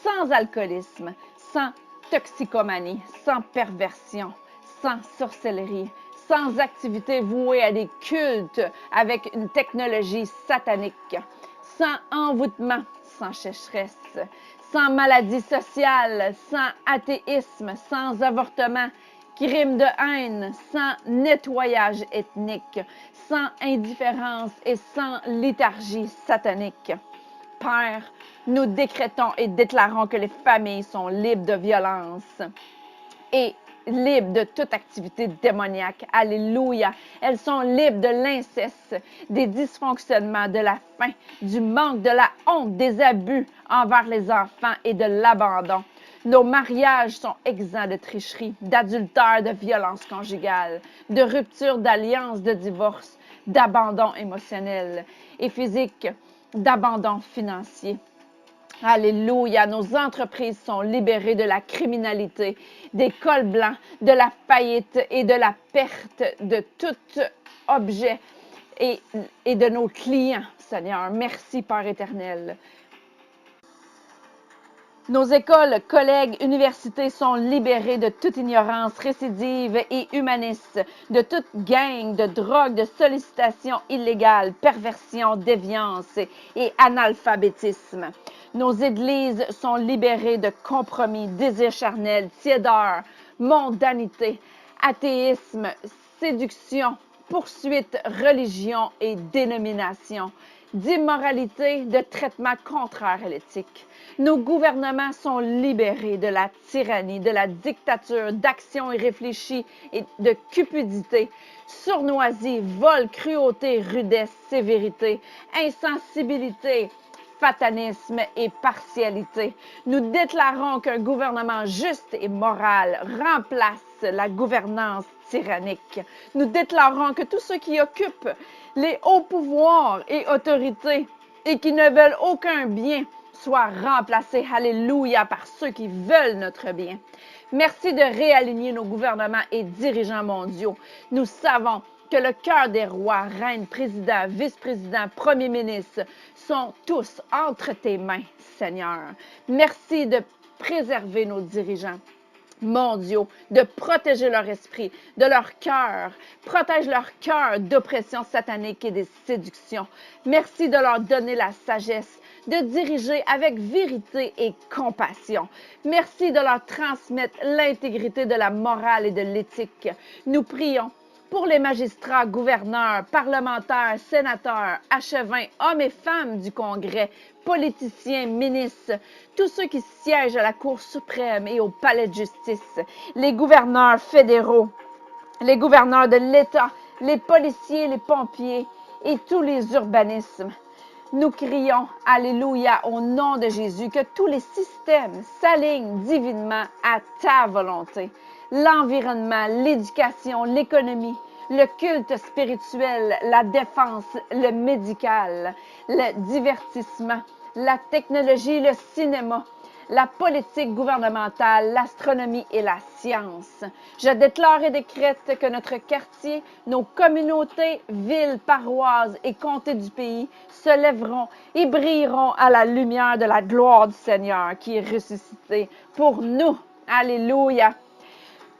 sans alcoolisme, sans toxicomanie, sans perversion, sans sorcellerie, sans activité vouée à des cultes avec une technologie satanique, sans envoûtement, sans sécheresse, sans maladie sociale, sans athéisme, sans avortement, crime de haine, sans nettoyage ethnique, sans indifférence et sans léthargie satanique. Père, nous décrétons et déclarons que les familles sont libres de violence et libres de toute activité démoniaque. Alléluia. Elles sont libres de l'inceste, des dysfonctionnements, de la faim, du manque, de la honte, des abus envers les enfants et de l'abandon. Nos mariages sont exempts de tricherie, d'adultère, de violence conjugale, de rupture d'alliance, de divorce, d'abandon émotionnel et physique, d'abandon financier. Alléluia, nos entreprises sont libérées de la criminalité, des cols blancs, de la faillite et de la perte de tout objet et de nos clients, Seigneur. Merci, Père éternel. Nos écoles, collègues, universités sont libérées de toute ignorance récidive et humaniste, de toute gang, de drogue, de sollicitation illégale, perversion, déviance et analphabétisme. Nos églises sont libérées de compromis, désirs charnels, tiédeur, mondanité, athéisme, séduction, poursuite, religion et dénomination, d'immoralité, de traitement contraire à l'éthique. Nos gouvernements sont libérés de la tyrannie, de la dictature, d'actions irréfléchies et de cupidité, sournoisie, vol, cruauté, rudesse, sévérité, insensibilité, fatanisme et partialité. Nous déclarons qu'un gouvernement juste et moral remplace la gouvernance tyrannique. Nous déclarons que tous ceux qui occupent les hauts pouvoirs et autorités et qui ne veulent aucun bien soient remplacés, alléluia, par ceux qui veulent notre bien. Merci de réaligner nos gouvernements et dirigeants mondiaux. Nous savons que le cœur des rois, reines, présidents, vice-présidents, premiers ministres sont tous entre tes mains, Seigneur. Merci de préserver nos dirigeants mondiaux, de protéger leur esprit, de leur cœur. Protège leur cœur d'oppression satanique et des séductions. Merci de leur donner la sagesse de diriger avec vérité et compassion. Merci de leur transmettre l'intégrité de la morale et de l'éthique. Nous prions pour les magistrats, gouverneurs, parlementaires, sénateurs, achevins, hommes et femmes du Congrès, politiciens, ministres, tous ceux qui siègent à la Cour suprême et au palais de justice, les gouverneurs fédéraux, les gouverneurs de l'État, les policiers, les pompiers et tous les urbanismes. Nous crions, alléluia, au nom de Jésus, que tous les systèmes s'alignent divinement à ta volonté. L'environnement, l'éducation, l'économie, le culte spirituel, la défense, le médical, le divertissement, la technologie, le cinéma, la politique gouvernementale, l'astronomie et la science. Je déclare et décrète que notre quartier, nos communautés, villes, paroisses et comtés du pays se lèveront et brilleront à la lumière de la gloire du Seigneur qui est ressuscité pour nous. Alléluia!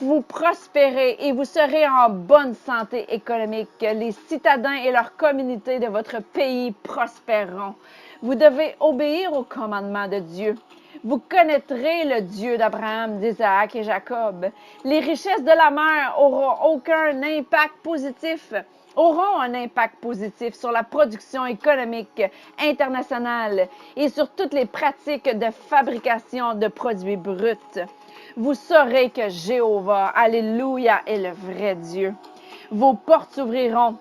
Vous prospérez et vous serez en bonne santé économique. Les citadins et leurs communautés de votre pays prospéreront. Vous devez obéir aux commandements de Dieu. Vous connaîtrez le Dieu d'Abraham, d'Isaac et Jacob. Les richesses de la mer auront un impact positif sur la production économique internationale et sur toutes les pratiques de fabrication de produits bruts. Vous saurez que Jéhovah, alléluia, est le vrai Dieu. Vos portes s'ouvriront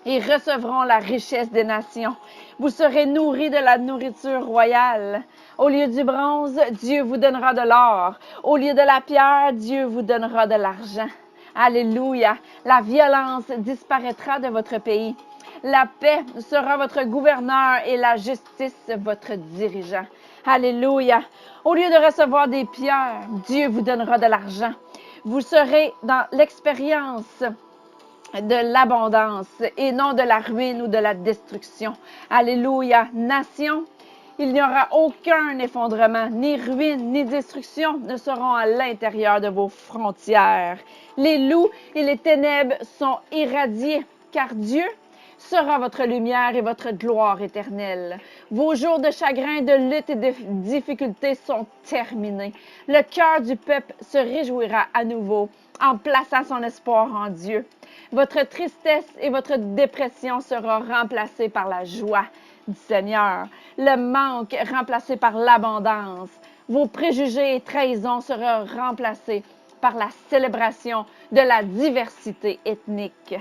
et recevront la richesse des nations. Vous serez nourris de la nourriture royale. Au lieu du bronze, Dieu vous donnera de l'or. Au lieu de la pierre, Dieu vous donnera de l'argent. Alléluia. La violence disparaîtra de votre pays. La paix sera votre gouverneur et la justice votre dirigeant. Alléluia. Au lieu de recevoir des pierres, Dieu vous donnera de l'argent. Vous serez dans l'expérience de l'abondance et non de la ruine ou de la destruction. Alléluia. Nation, il n'y aura aucun effondrement, ni ruine, ni destruction ne seront à l'intérieur de vos frontières. Les loups et les ténèbres sont irradiés, car Dieu sera votre lumière et votre gloire éternelle. Vos jours de chagrin, de lutte et de difficultés sont terminés. Le cœur du peuple se réjouira à nouveau en plaçant son espoir en Dieu. Votre tristesse et votre dépression seront remplacées par la joie du Seigneur. Le manque remplacé par l'abondance. Vos préjugés et trahisons seront remplacés par la célébration de la diversité ethnique.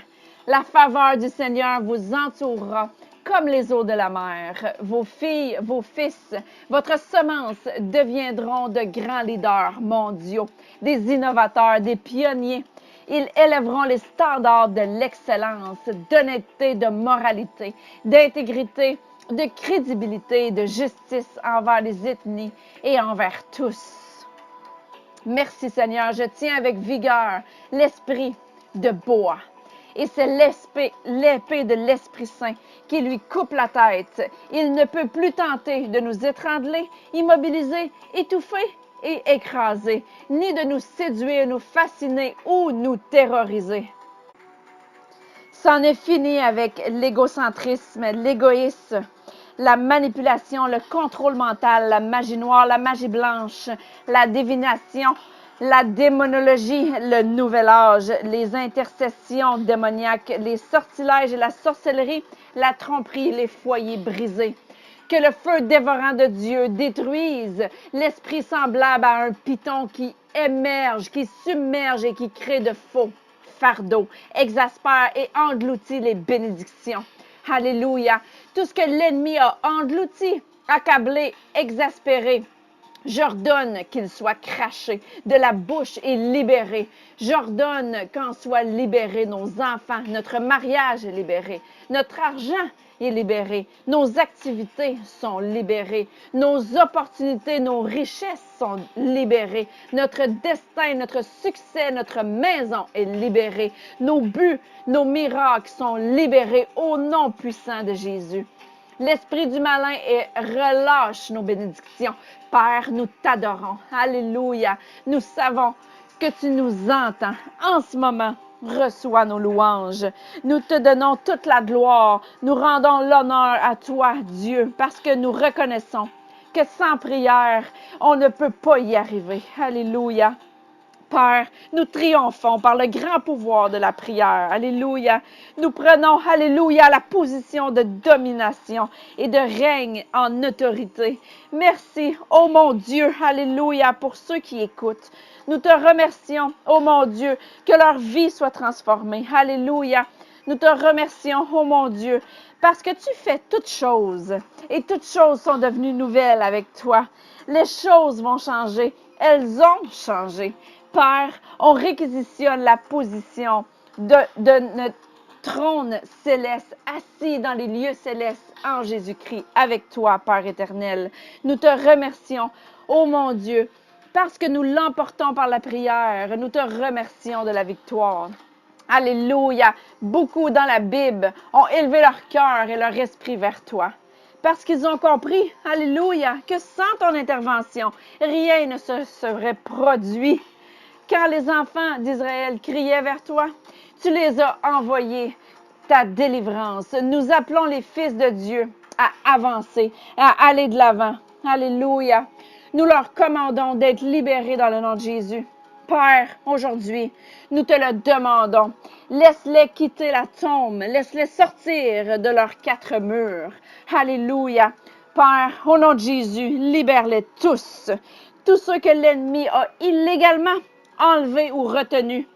La faveur du Seigneur vous entourera comme les eaux de la mer. Vos filles, vos fils, votre semence deviendront de grands leaders mondiaux, des innovateurs, des pionniers. Ils élèveront les standards de l'excellence, d'honnêteté, de moralité, d'intégrité, de crédibilité, de justice envers les ethnies et envers tous. Merci Seigneur, je tiens avec vigueur l'esprit de Boaz. Et c'est l'épée de l'Esprit Saint qui lui coupe la tête. Il ne peut plus tenter de nous étrangler, immobiliser, étouffer et écraser, ni de nous séduire, nous fasciner ou nous terroriser. C'en est fini avec l'égocentrisme, l'égoïsme, la manipulation, le contrôle mental, la magie noire, la magie blanche, la divination, la démonologie, le nouvel âge, les intercessions démoniaques, les sortilèges et la sorcellerie, la tromperie, les foyers brisés. Que le feu dévorant de Dieu détruise l'esprit semblable à un python qui émerge, qui submerge et qui crée de faux fardeaux, exaspère et engloutit les bénédictions. Alléluia. Tout ce que l'ennemi a englouti, accablé, exaspéré, j'ordonne qu'il soit craché de la bouche et libéré. J'ordonne qu'en soient libérés nos enfants, notre mariage est libéré, notre argent est libéré, nos activités sont libérées, nos opportunités, nos richesses sont libérées, notre destin, notre succès, notre maison est libérée, nos buts, nos miracles sont libérés au nom puissant de Jésus. L'esprit du malin relâche nos bénédictions. Père, nous t'adorons. Alléluia. Nous savons que tu nous entends. En ce moment, reçois nos louanges. Nous te donnons toute la gloire. Nous rendons l'honneur à toi, Dieu, parce que nous reconnaissons que sans prière, on ne peut pas y arriver. Alléluia. Père, nous triomphons par le grand pouvoir de la prière. Alléluia. Nous prenons, alléluia, la position de domination et de règne en autorité. Merci, oh mon Dieu, alléluia, pour ceux qui écoutent. Nous te remercions, oh mon Dieu, que leur vie soit transformée. Alléluia. Nous te remercions, oh mon Dieu, parce que tu fais toutes choses et toutes choses sont devenues nouvelles avec toi. Les choses vont changer. Elles ont changé. Père, on réquisitionne la position de notre trône céleste, assis dans les lieux célestes en Jésus-Christ, avec toi, Père éternel. Nous te remercions, ô mon Dieu, parce que nous l'emportons par la prière. Nous te remercions de la victoire. Alléluia! Beaucoup dans la Bible ont élevé leur cœur et leur esprit vers toi. Parce qu'ils ont compris, alléluia, que sans ton intervention, rien ne se serait produit. Quand les enfants d'Israël criaient vers toi, tu les as envoyés, ta délivrance. Nous appelons les fils de Dieu à avancer, à aller de l'avant. Alléluia. Nous leur commandons d'être libérés dans le nom de Jésus. Père, aujourd'hui, nous te le demandons. Laisse-les quitter la tombe. Laisse-les sortir de leurs quatre murs. Alléluia. Père, au nom de Jésus, libère-les tous. Tous ceux que l'ennemi a illégalement enlevés ou retenus.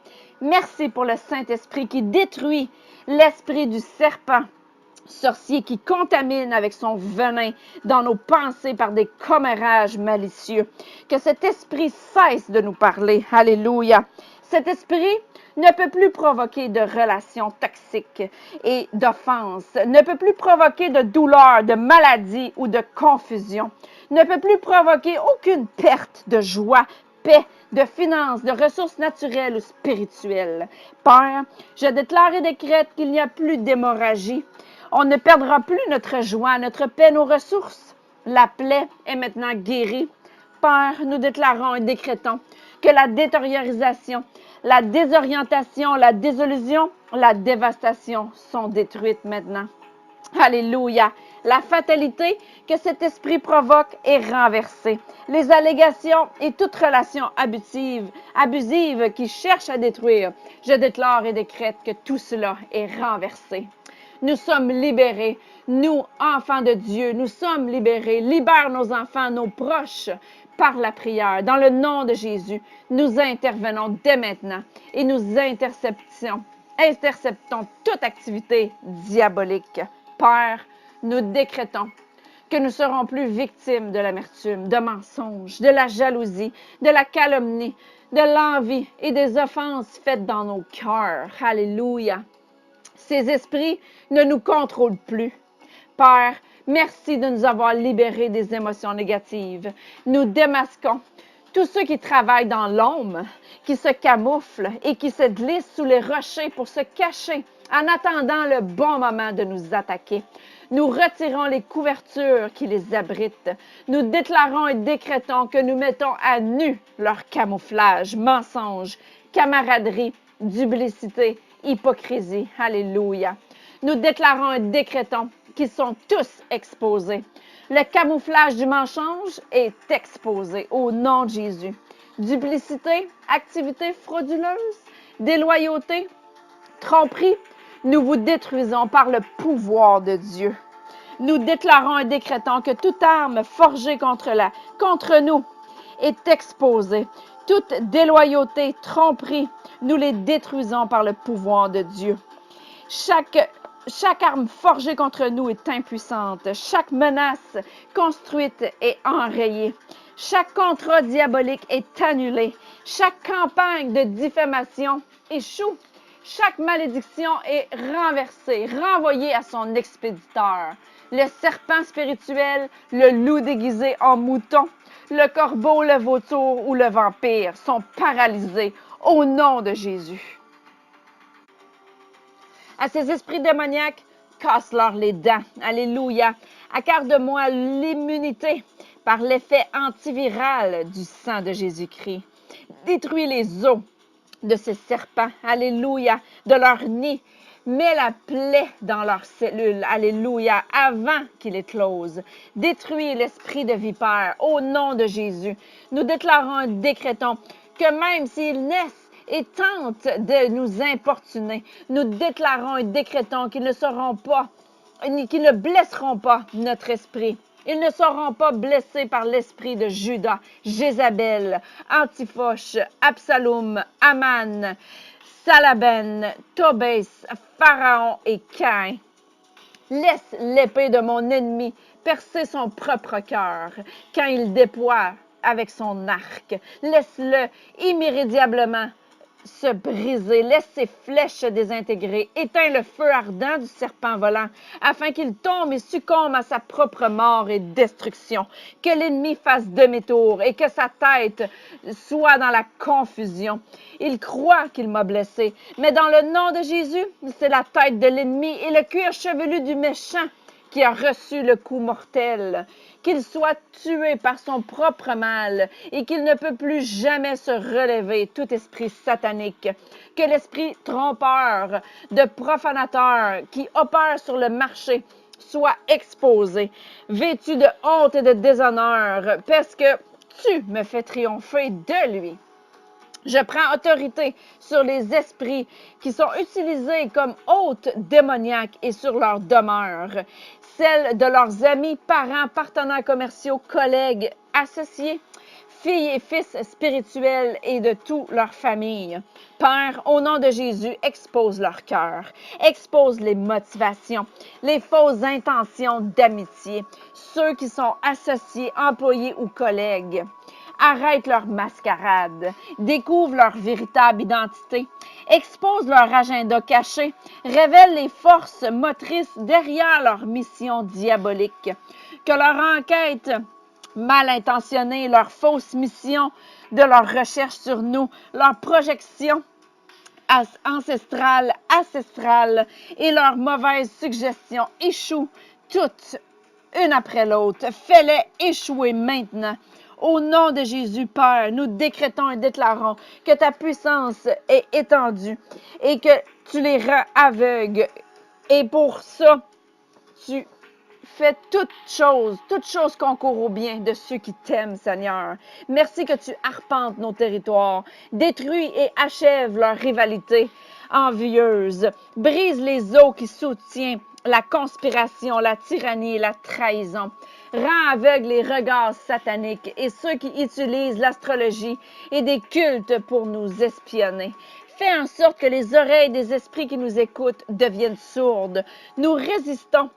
Merci pour le Saint-Esprit qui détruit l'esprit du serpent sorcier qui contamine avec son venin dans nos pensées par des commérages malicieux. Que cet esprit cesse de nous parler. Alléluia. Cet esprit ne peut plus provoquer de relations toxiques et d'offenses, ne peut plus provoquer de douleur, de maladie ou de confusion, ne peut plus provoquer aucune perte de joie, paix, de finances, de ressources naturelles ou spirituelles. Père, je déclare et décrète qu'il n'y a plus d'hémorragie. On ne perdra plus notre joie, notre paix, nos ressources. La plaie est maintenant guérie. Père, nous déclarons et décrétons que la détériorisation, la désorientation, la désillusion, la dévastation sont détruites maintenant. Alléluia. La fatalité que cet esprit provoque est renversée. Les allégations et toute relation abusive qui cherche à détruire, je déclare et décrète que tout cela est renversé. Nous sommes libérés. Nous, enfants de Dieu, nous sommes libérés. Libère nos enfants, nos proches, par la prière. Dans le nom de Jésus, nous intervenons dès maintenant et nous interceptons toute activité diabolique. Père, nous décrétons que nous ne serons plus victimes de l'amertume, de mensonges, de la jalousie, de la calomnie, de l'envie et des offenses faites dans nos cœurs. Alléluia. Ces esprits ne nous contrôlent plus. Père, merci de nous avoir libérés des émotions négatives. Nous démasquons tous ceux qui travaillent dans l'ombre, qui se camouflent et qui se glissent sous les rochers pour se cacher en attendant le bon moment de nous attaquer. Nous retirons les couvertures qui les abritent. Nous déclarons et décrétons que nous mettons à nu leur camouflage, mensonge, camaraderie, duplicité, hypocrisie. Alléluia. Nous déclarons et décrétons qu'ils sont tous exposés. Le camouflage du mensonge est exposé au nom de Jésus. Duplicité, activité frauduleuse, déloyauté, tromperie, nous vous détruisons par le pouvoir de Dieu. Nous déclarons et décrétons que toute arme forgée contre nous est exposée. Toute déloyauté, tromperie, nous les détruisons par le pouvoir de Dieu. Chaque arme forgée contre nous est impuissante. Chaque menace construite est enrayée. Chaque contrat diabolique est annulé. Chaque campagne de diffamation échoue. Chaque malédiction est renversée, renvoyée à son expéditeur. Le serpent spirituel, le loup déguisé en mouton, le corbeau, le vautour ou le vampire sont paralysés au nom de Jésus. À ces esprits démoniaques, casse-leur les dents. Alléluia. Accorde-moi l'immunité par l'effet antiviral du sang de Jésus-Christ. Détruis les os de ces serpents. Alléluia. De leur nid. Mets la plaie dans leurs cellules. Alléluia. Avant qu'il éclose. Détruis l'esprit de vipère au nom de Jésus. Nous déclarons et décrétons que même s'ils naissent et tentent de nous importuner, nous déclarons et décrétons qu'ils ne blesseront pas notre esprit. Ils ne seront pas blessés par l'esprit de Judas, Jézabel, Antiphoche, Absalom, Aman, Salaben, Tobès, Pharaon et Caïn. Laisse l'épée de mon ennemi percer son propre cœur quand il déploie avec son arc. Laisse-le immédiatement se briser, laisse ses flèches se désintégrer, éteins le feu ardent du serpent volant, afin qu'il tombe et succombe à sa propre mort et destruction, que l'ennemi fasse demi-tour et que sa tête soit dans la confusion. Il croit qu'il m'a blessé, mais dans le nom de Jésus, c'est la tête de l'ennemi et le cuir chevelu du méchant qui a reçu le coup mortel, qu'il soit tué par son propre mal et qu'il ne peut plus jamais se relever, tout esprit satanique, que l'esprit trompeur, de profanateur qui opère sur le marché soit exposé, vêtu de honte et de déshonneur, parce que tu me fais triompher de lui. Je prends autorité sur les esprits qui sont utilisés comme hôtes démoniaques et sur leur demeure, celles de leurs amis, parents, partenaires commerciaux, collègues, associés, filles et fils spirituels et de toute leur famille. Père, au nom de Jésus, expose leur cœur, expose les motivations, les fausses intentions d'amitié, ceux qui sont associés, employés ou collègues. Arrête leur mascarade, découvre leur véritable identité, expose leur agenda caché, révèle les forces motrices derrière leur mission diabolique, que leur enquête mal intentionnés, leur fausse mission de leur recherche sur nous, leur projection ancestrale et leurs mauvaises suggestions échouent toutes une après l'autre. Fais-les échouer maintenant. Au nom de Jésus, Père, nous décrétons et déclarons que ta puissance est étendue et que tu les rends aveugles. Et pour ça, tu fais toutes choses concourent au bien de ceux qui t'aiment, Seigneur. Merci que tu arpentes nos territoires, détruis et achèves leur rivalité envieuse, brise les eaux qui soutiennent la conspiration, la tyrannie et la trahison. Rends aveugles les regards sataniques et ceux qui utilisent l'astrologie et des cultes pour nous espionner. Fais en sorte que les oreilles des esprits qui nous écoutent deviennent sourdes. Nous résistons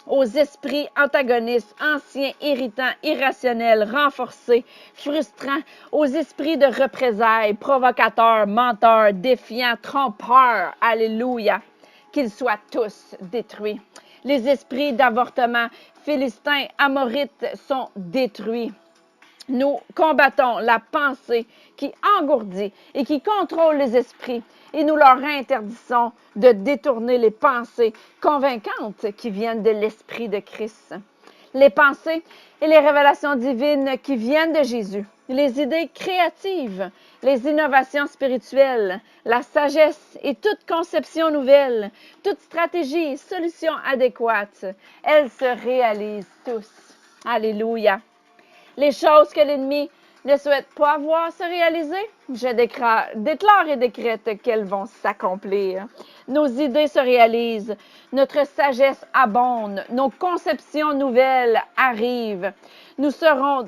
aux esprits antagonistes, anciens, irritants, irrationnels, renforcés, frustrants, aux esprits de représailles, provocateurs, menteurs, défiants, trompeurs. Alléluia. Qu'ils soient tous détruits. Les esprits d'avortement, philistins, amorites sont détruits. Nous combattons la pensée qui engourdit et qui contrôle les esprits et nous leur interdisons de détourner les pensées convaincantes qui viennent de l'Esprit de Christ. Les pensées et les révélations divines qui viennent de Jésus, les idées créatives, les innovations spirituelles, la sagesse et toute conception nouvelle, toute stratégie et solution adéquate, elles se réalisent tous. Alléluia. Les choses que l'ennemi ne souhaite pas voir se réaliser, je déclare et décrète qu'elles vont s'accomplir. Nos idées se réalisent, notre sagesse abonde, nos conceptions nouvelles arrivent. Nous serons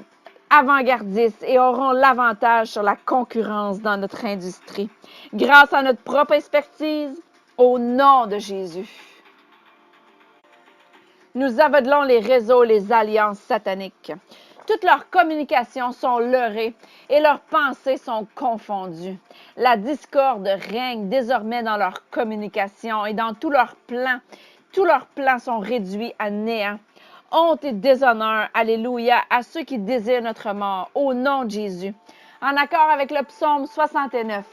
avant-gardistes et aurons l'avantage sur la concurrence dans notre industrie, grâce à notre propre expertise, au nom de Jésus. Nous aveuglons les réseaux, les alliances sataniques. Toutes leurs communications sont leurrées et leurs pensées sont confondues. La discorde règne désormais dans leurs communications et dans tous leurs plans. Tous leurs plans sont réduits à néant. Honte et déshonneur, alléluia, à ceux qui désirent notre mort, au nom de Jésus. En accord avec le psaume 69.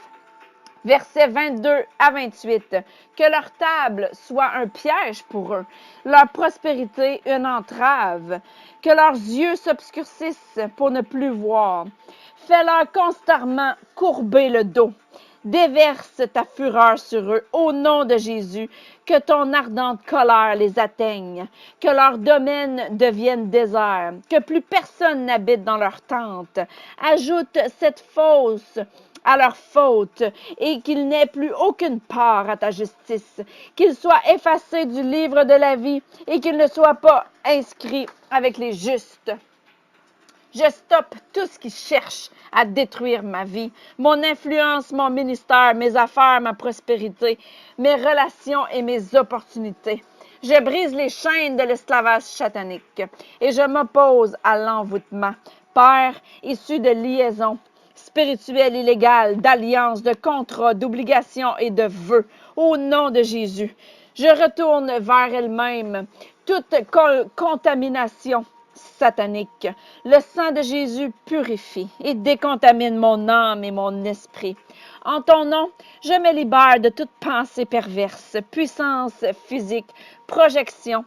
Versets 22 à 28, que leur table soit un piège pour eux, leur prospérité une entrave, que leurs yeux s'obscurcissent pour ne plus voir. Fais-leur constamment courber le dos. Déverse ta fureur sur eux, au nom de Jésus, que ton ardente colère les atteigne, que leur domaine devienne désert, que plus personne n'habite dans leur tente. Ajoute cette fausse à leur faute et qu'il n'ait plus aucune part à ta justice, qu'il soit effacé du livre de la vie et qu'il ne soit pas inscrit avec les justes. Je stoppe tout ce qui cherche à détruire ma vie, mon influence, mon ministère, mes affaires, ma prospérité, mes relations et mes opportunités. Je brise les chaînes de l'esclavage satanique et je m'oppose à l'envoûtement. Père, issu de liaisons spirituelles illégales, d'alliances, de contrats, d'obligations et de vœux, au nom de Jésus, je retourne vers elle-même toute contamination satanique. Le sang de Jésus purifie et décontamine mon âme et mon esprit. En ton nom, je me libère de toute pensée perverse, puissance physique, projection,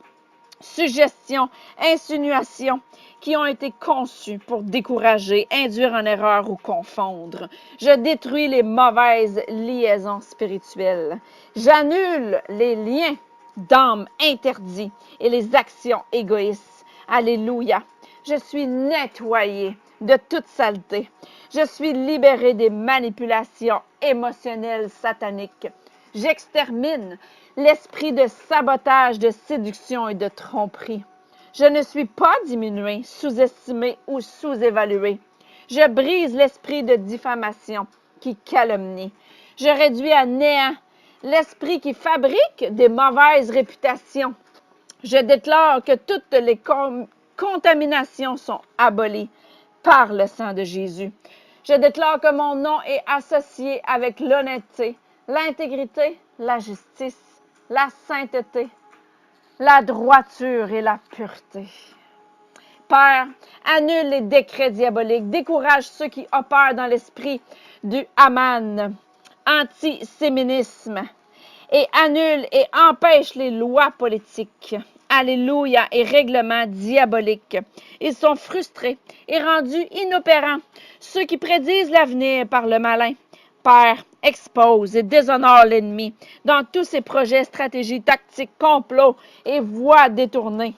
suggestion, insinuation qui ont été conçues pour décourager, induire en erreur ou confondre. Je détruis les mauvaises liaisons spirituelles. J'annule les liens d'âme interdits et les actions égoïstes. Alléluia. Je suis nettoyée de toute saleté. Je suis libérée des manipulations émotionnelles sataniques. J'extermine l'esprit de sabotage, de séduction et de tromperie. Je ne suis pas diminuée, sous-estimée ou sous-évaluée. Je brise l'esprit de diffamation qui calomnie. Je réduis à néant l'esprit qui fabrique des mauvaises réputations. Je déclare que toutes les contaminations sont abolies par le sang de Jésus. Je déclare que mon nom est associé avec l'honnêteté, l'intégrité, la justice, la sainteté, la droiture et la pureté. Père, annule les décrets diaboliques, décourage ceux qui opèrent dans l'esprit du Haman, antiséminisme, et annule et empêche les lois politiques. Alléluia, et règlements diaboliques. Ils sont frustrés et rendus inopérants, ceux qui prédisent l'avenir par le malin. Père, expose et déshonore l'ennemi dans tous ses projets, stratégies, tactiques, complots et voies détournées.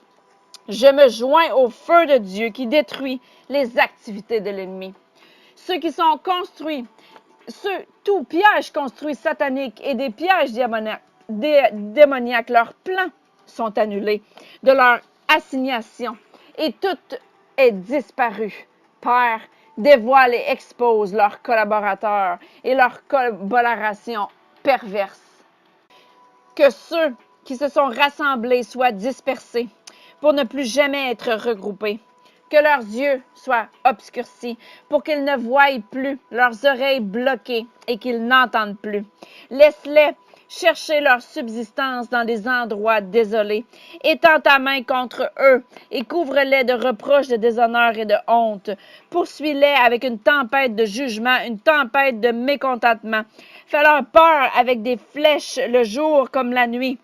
Je me joins au feu de Dieu qui détruit les activités de l'ennemi. Ceux qui sont construits, tout piège construit satanique et des pièges démoniaques, leurs plans sont annulés de leur assignation et tout est disparu. Père, dévoile et expose leurs collaborateurs et leurs collaborations perverses. Que ceux qui se sont rassemblés soient dispersés pour ne plus jamais être regroupés. Que leurs yeux soient obscurcis pour qu'ils ne voient plus, leurs oreilles bloquées et qu'ils n'entendent plus. Laisse-les chercher leur subsistance dans des endroits désolés. Étends ta main contre eux et couvre-les de reproches, de déshonneur et de honte. Poursuis-les avec une tempête de jugement, une tempête de mécontentement. Fais-leur peur avec des flèches le jour comme la nuit.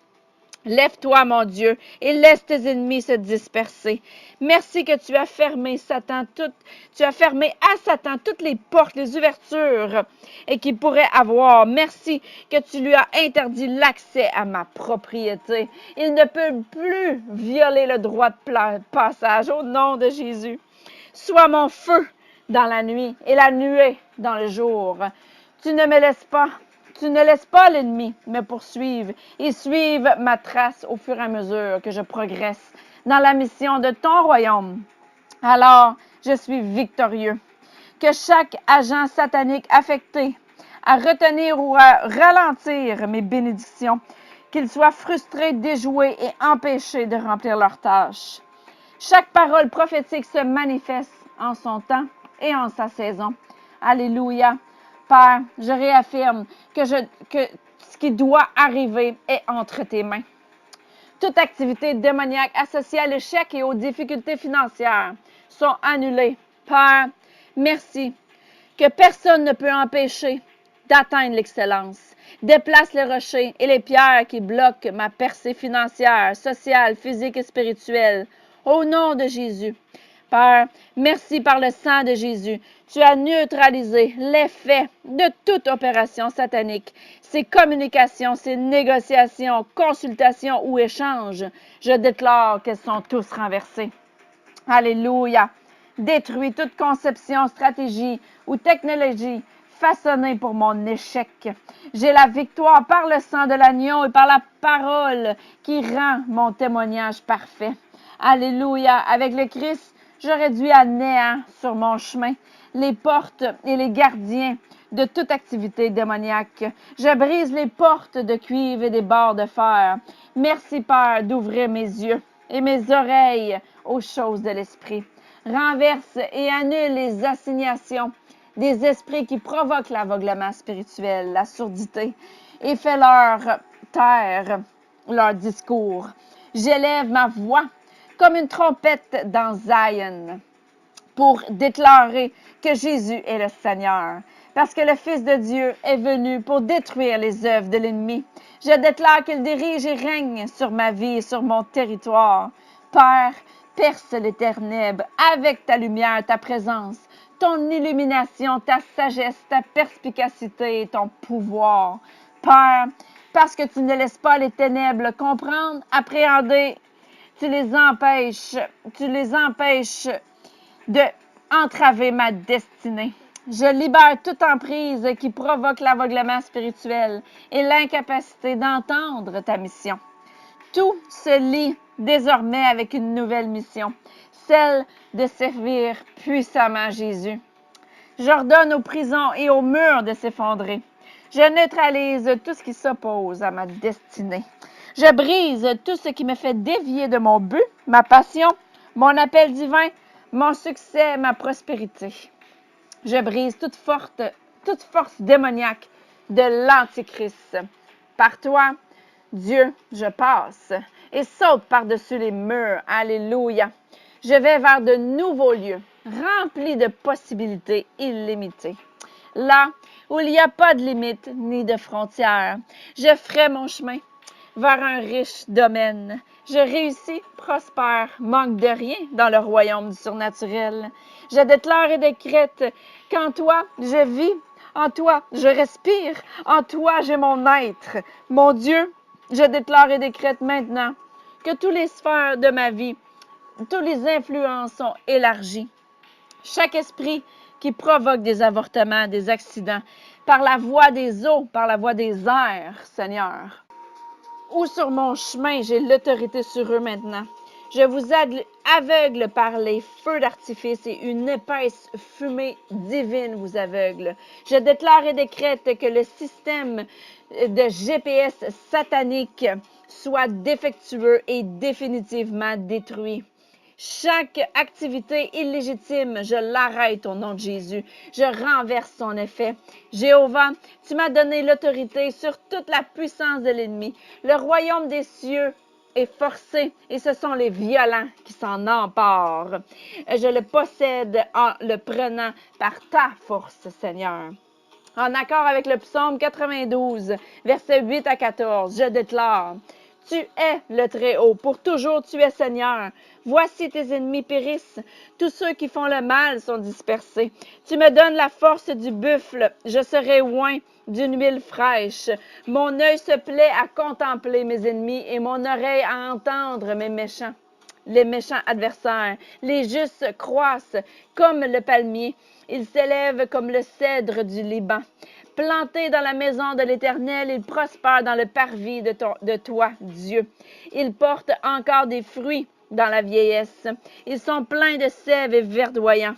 Lève-toi, mon Dieu, et laisse tes ennemis se disperser. Merci que tu as fermé à Satan toutes les portes, les ouvertures et qu'il pourrait avoir. Merci que tu lui as interdit l'accès à ma propriété. Il ne peut plus violer le droit de passage au nom de Jésus. Sois mon feu dans la nuit et la nuée dans le jour. Tu ne laisses pas l'ennemi me poursuivre et suivre ma trace au fur et à mesure que je progresse dans la mission de ton royaume. Alors, je suis victorieux. Que chaque agent satanique affecté à retenir ou à ralentir mes bénédictions, qu'ils soient frustrés, déjoués et empêchés de remplir leurs tâches. Chaque parole prophétique se manifeste en son temps et en sa saison. Alléluia. Père, je réaffirme que ce qui doit arriver est entre tes mains. Toute activité démoniaque associée à l'échec et aux difficultés financières sont annulées. Père, merci que personne ne peut empêcher d'atteindre l'excellence. Déplace les rochers et les pierres qui bloquent ma percée financière, sociale, physique et spirituelle. Au nom de Jésus. Père, merci par le sang de Jésus. Tu as neutralisé l'effet de toute opération satanique. Ces communications, ces négociations, consultations ou échanges, je déclare qu'elles sont tous renversées. Alléluia. Détruis toute conception, stratégie ou technologie façonnée pour mon échec. J'ai la victoire par le sang de l'agneau et par la parole qui rend mon témoignage parfait. Alléluia. Avec le Christ, je réduis à néant sur mon chemin les portes et les gardiens de toute activité démoniaque. Je brise les portes de cuivre et des barres de fer. Merci, Père, d'ouvrir mes yeux et mes oreilles aux choses de l'esprit. Renverse et annule les assignations des esprits qui provoquent l'aveuglement spirituel, la surdité, et fais-leur taire leur discours. J'élève ma voix comme une trompette dans Zion pour déclarer que Jésus est le Seigneur, parce que le Fils de Dieu est venu pour détruire les œuvres de l'ennemi. Je déclare qu'il dirige et règne sur ma vie et sur mon territoire. Père, perce les ténèbres avec ta lumière, ta présence, ton illumination, ta sagesse, ta perspicacité et ton pouvoir. Père, parce que tu ne laisses pas les ténèbres comprendre, appréhender, tu les empêches de entraver ma destinée. Je libère toute emprise qui provoque l'aveuglement spirituel et l'incapacité d'entendre ta mission. Tout se lie désormais avec une nouvelle mission, celle de servir puissamment Jésus. J'ordonne aux prisons et aux murs de s'effondrer. Je neutralise tout ce qui s'oppose à ma destinée. Je brise tout ce qui me fait dévier de mon but, ma passion, mon appel divin, mon succès, ma prospérité. Je brise toute force démoniaque de l'Antichrist. Par toi, Dieu, je passe et saute par-dessus les murs. Alléluia. Je vais vers de nouveaux lieux, remplis de possibilités illimitées. Là où il n'y a pas de limites ni de frontières, je ferai mon chemin vers un riche domaine. Je réussis, prospère, manque de rien dans le royaume du surnaturel. Je déclare et décrète qu'en toi, je vis, en toi, je respire, en toi, j'ai mon être. Mon Dieu, je déclare et décrète maintenant que toutes les sphères de ma vie, toutes les influences sont élargies. Chaque esprit qui provoque des avortements, des accidents, par la voie des eaux, par la voie des airs, Seigneur, ou sur mon chemin, j'ai l'autorité sur eux maintenant. Je vous aveugle par les feux d'artifice et une épaisse fumée divine vous aveugle. Je déclare et décrète que le système de GPS satanique soit défectueux et définitivement détruit. Chaque activité illégitime, je l'arrête au nom de Jésus. Je renverse son effet. Jéhovah, tu m'as donné l'autorité sur toute la puissance de l'ennemi. Le royaume des cieux est forcé et ce sont les violents qui s'en emparent. Je le possède en le prenant par ta force, Seigneur. En accord avec le psaume 92, versets 8 à 14, je déclare: Tu es le Très-Haut, pour toujours tu es Seigneur. Voici tes ennemis périssent, tous ceux qui font le mal sont dispersés. Tu me donnes la force du buffle, je serai oint d'une huile fraîche. Mon œil se plaît à contempler mes ennemis et mon oreille à entendre mes méchants. Les méchants adversaires, les justes croissent comme le palmier. Ils s'élèvent comme le cèdre du Liban. Plantés dans la maison de l'Éternel, ils prospèrent dans le parvis de toi, Dieu. Ils portent encore des fruits dans la vieillesse. Ils sont pleins de sève et verdoyants.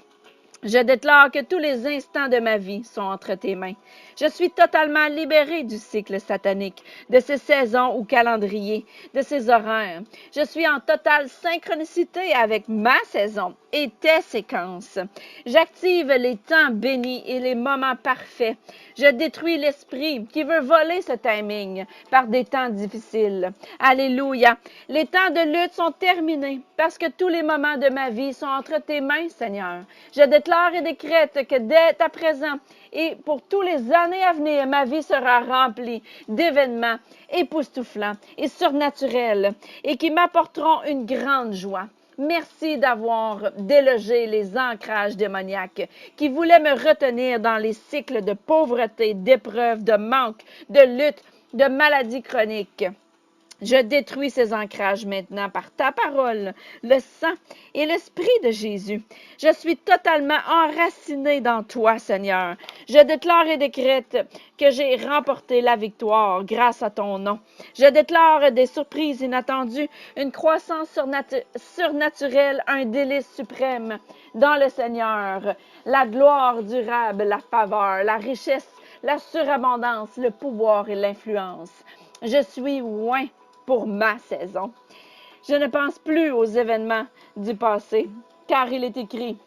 Je déclare que tous les instants de ma vie sont entre tes mains. Je suis totalement libérée du cycle satanique, de ses saisons ou calendriers, de ses horaires. Je suis en totale synchronicité avec ma saison et tes séquences. J'active les temps bénis et les moments parfaits. Je détruis l'esprit qui veut voler ce timing par des temps difficiles. Alléluia. Les temps de lutte sont terminés parce que tous les moments de ma vie sont entre tes mains, Seigneur. Je déclare et décrète que dès à présent et pour tous les années à venir, ma vie sera remplie d'événements époustouflants et surnaturels et qui m'apporteront une grande joie. Merci d'avoir délogé les ancrages démoniaques qui voulaient me retenir dans les cycles de pauvreté, d'épreuves, de manque, de lutte, de maladies chroniques. Je détruis ces ancrages maintenant par ta parole, le sang et l'esprit de Jésus. Je suis totalement enracinée dans toi, Seigneur. Je déclare et décrète que j'ai remporté la victoire grâce à ton nom. Je déclare des surprises inattendues, une croissance surnaturelle, un délice suprême dans le Seigneur, la gloire durable, la faveur, la richesse, la surabondance, le pouvoir et l'influence. Je suis loin pour ma saison. Je ne pense plus aux événements du passé, car il est écrit: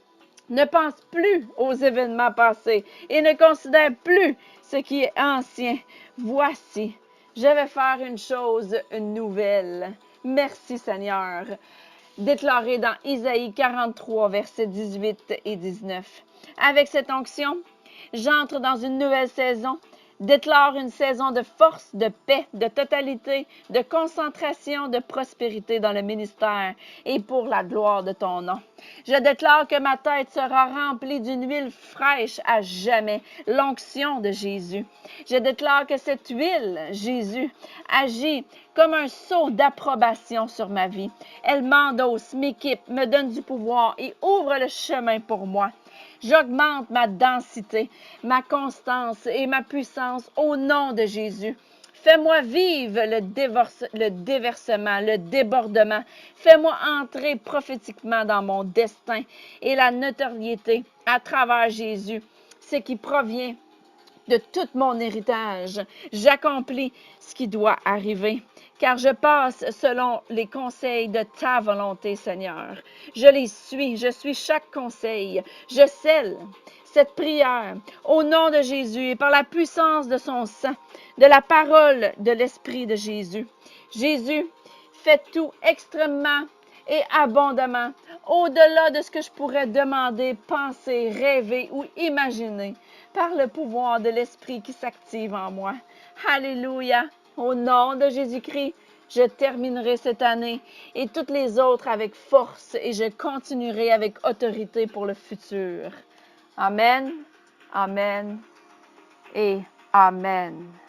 ne pense plus aux événements passés et ne considère plus ce qui est ancien. Voici, je vais faire une chose nouvelle. Merci Seigneur. Déclaré dans Isaïe 43, versets 18 et 19. Avec cette onction, j'entre dans une nouvelle saison. Déclare une saison de force, de paix, de totalité, de concentration, de prospérité dans le ministère et pour la gloire de ton nom. Je déclare que ma tête sera remplie d'une huile fraîche à jamais, l'onction de Jésus. Je déclare que cette huile, Jésus, agit comme un sceau d'approbation sur ma vie. Elle m'endosse, m'équipe, me donne du pouvoir et ouvre le chemin pour moi. J'augmente ma densité, ma constance et ma puissance au nom de Jésus. Fais-moi vivre le déversement, le débordement. Fais-moi entrer prophétiquement dans mon destin et la notoriété à travers Jésus, ce qui provient de tout mon héritage. J'accomplis ce qui doit arriver, car je passe selon les conseils de ta volonté, Seigneur. Je les suis, je suis chaque conseil. Je scelle cette prière au nom de Jésus et par la puissance de son sang, de la parole de l'Esprit de Jésus. Jésus, fais tout extrêmement et abondamment au-delà de ce que je pourrais demander, penser, rêver ou imaginer, par le pouvoir de l'Esprit qui s'active en moi. Alléluia! Au nom de Jésus-Christ, je terminerai cette année et toutes les autres avec force et je continuerai avec autorité pour le futur. Amen, amen et amen.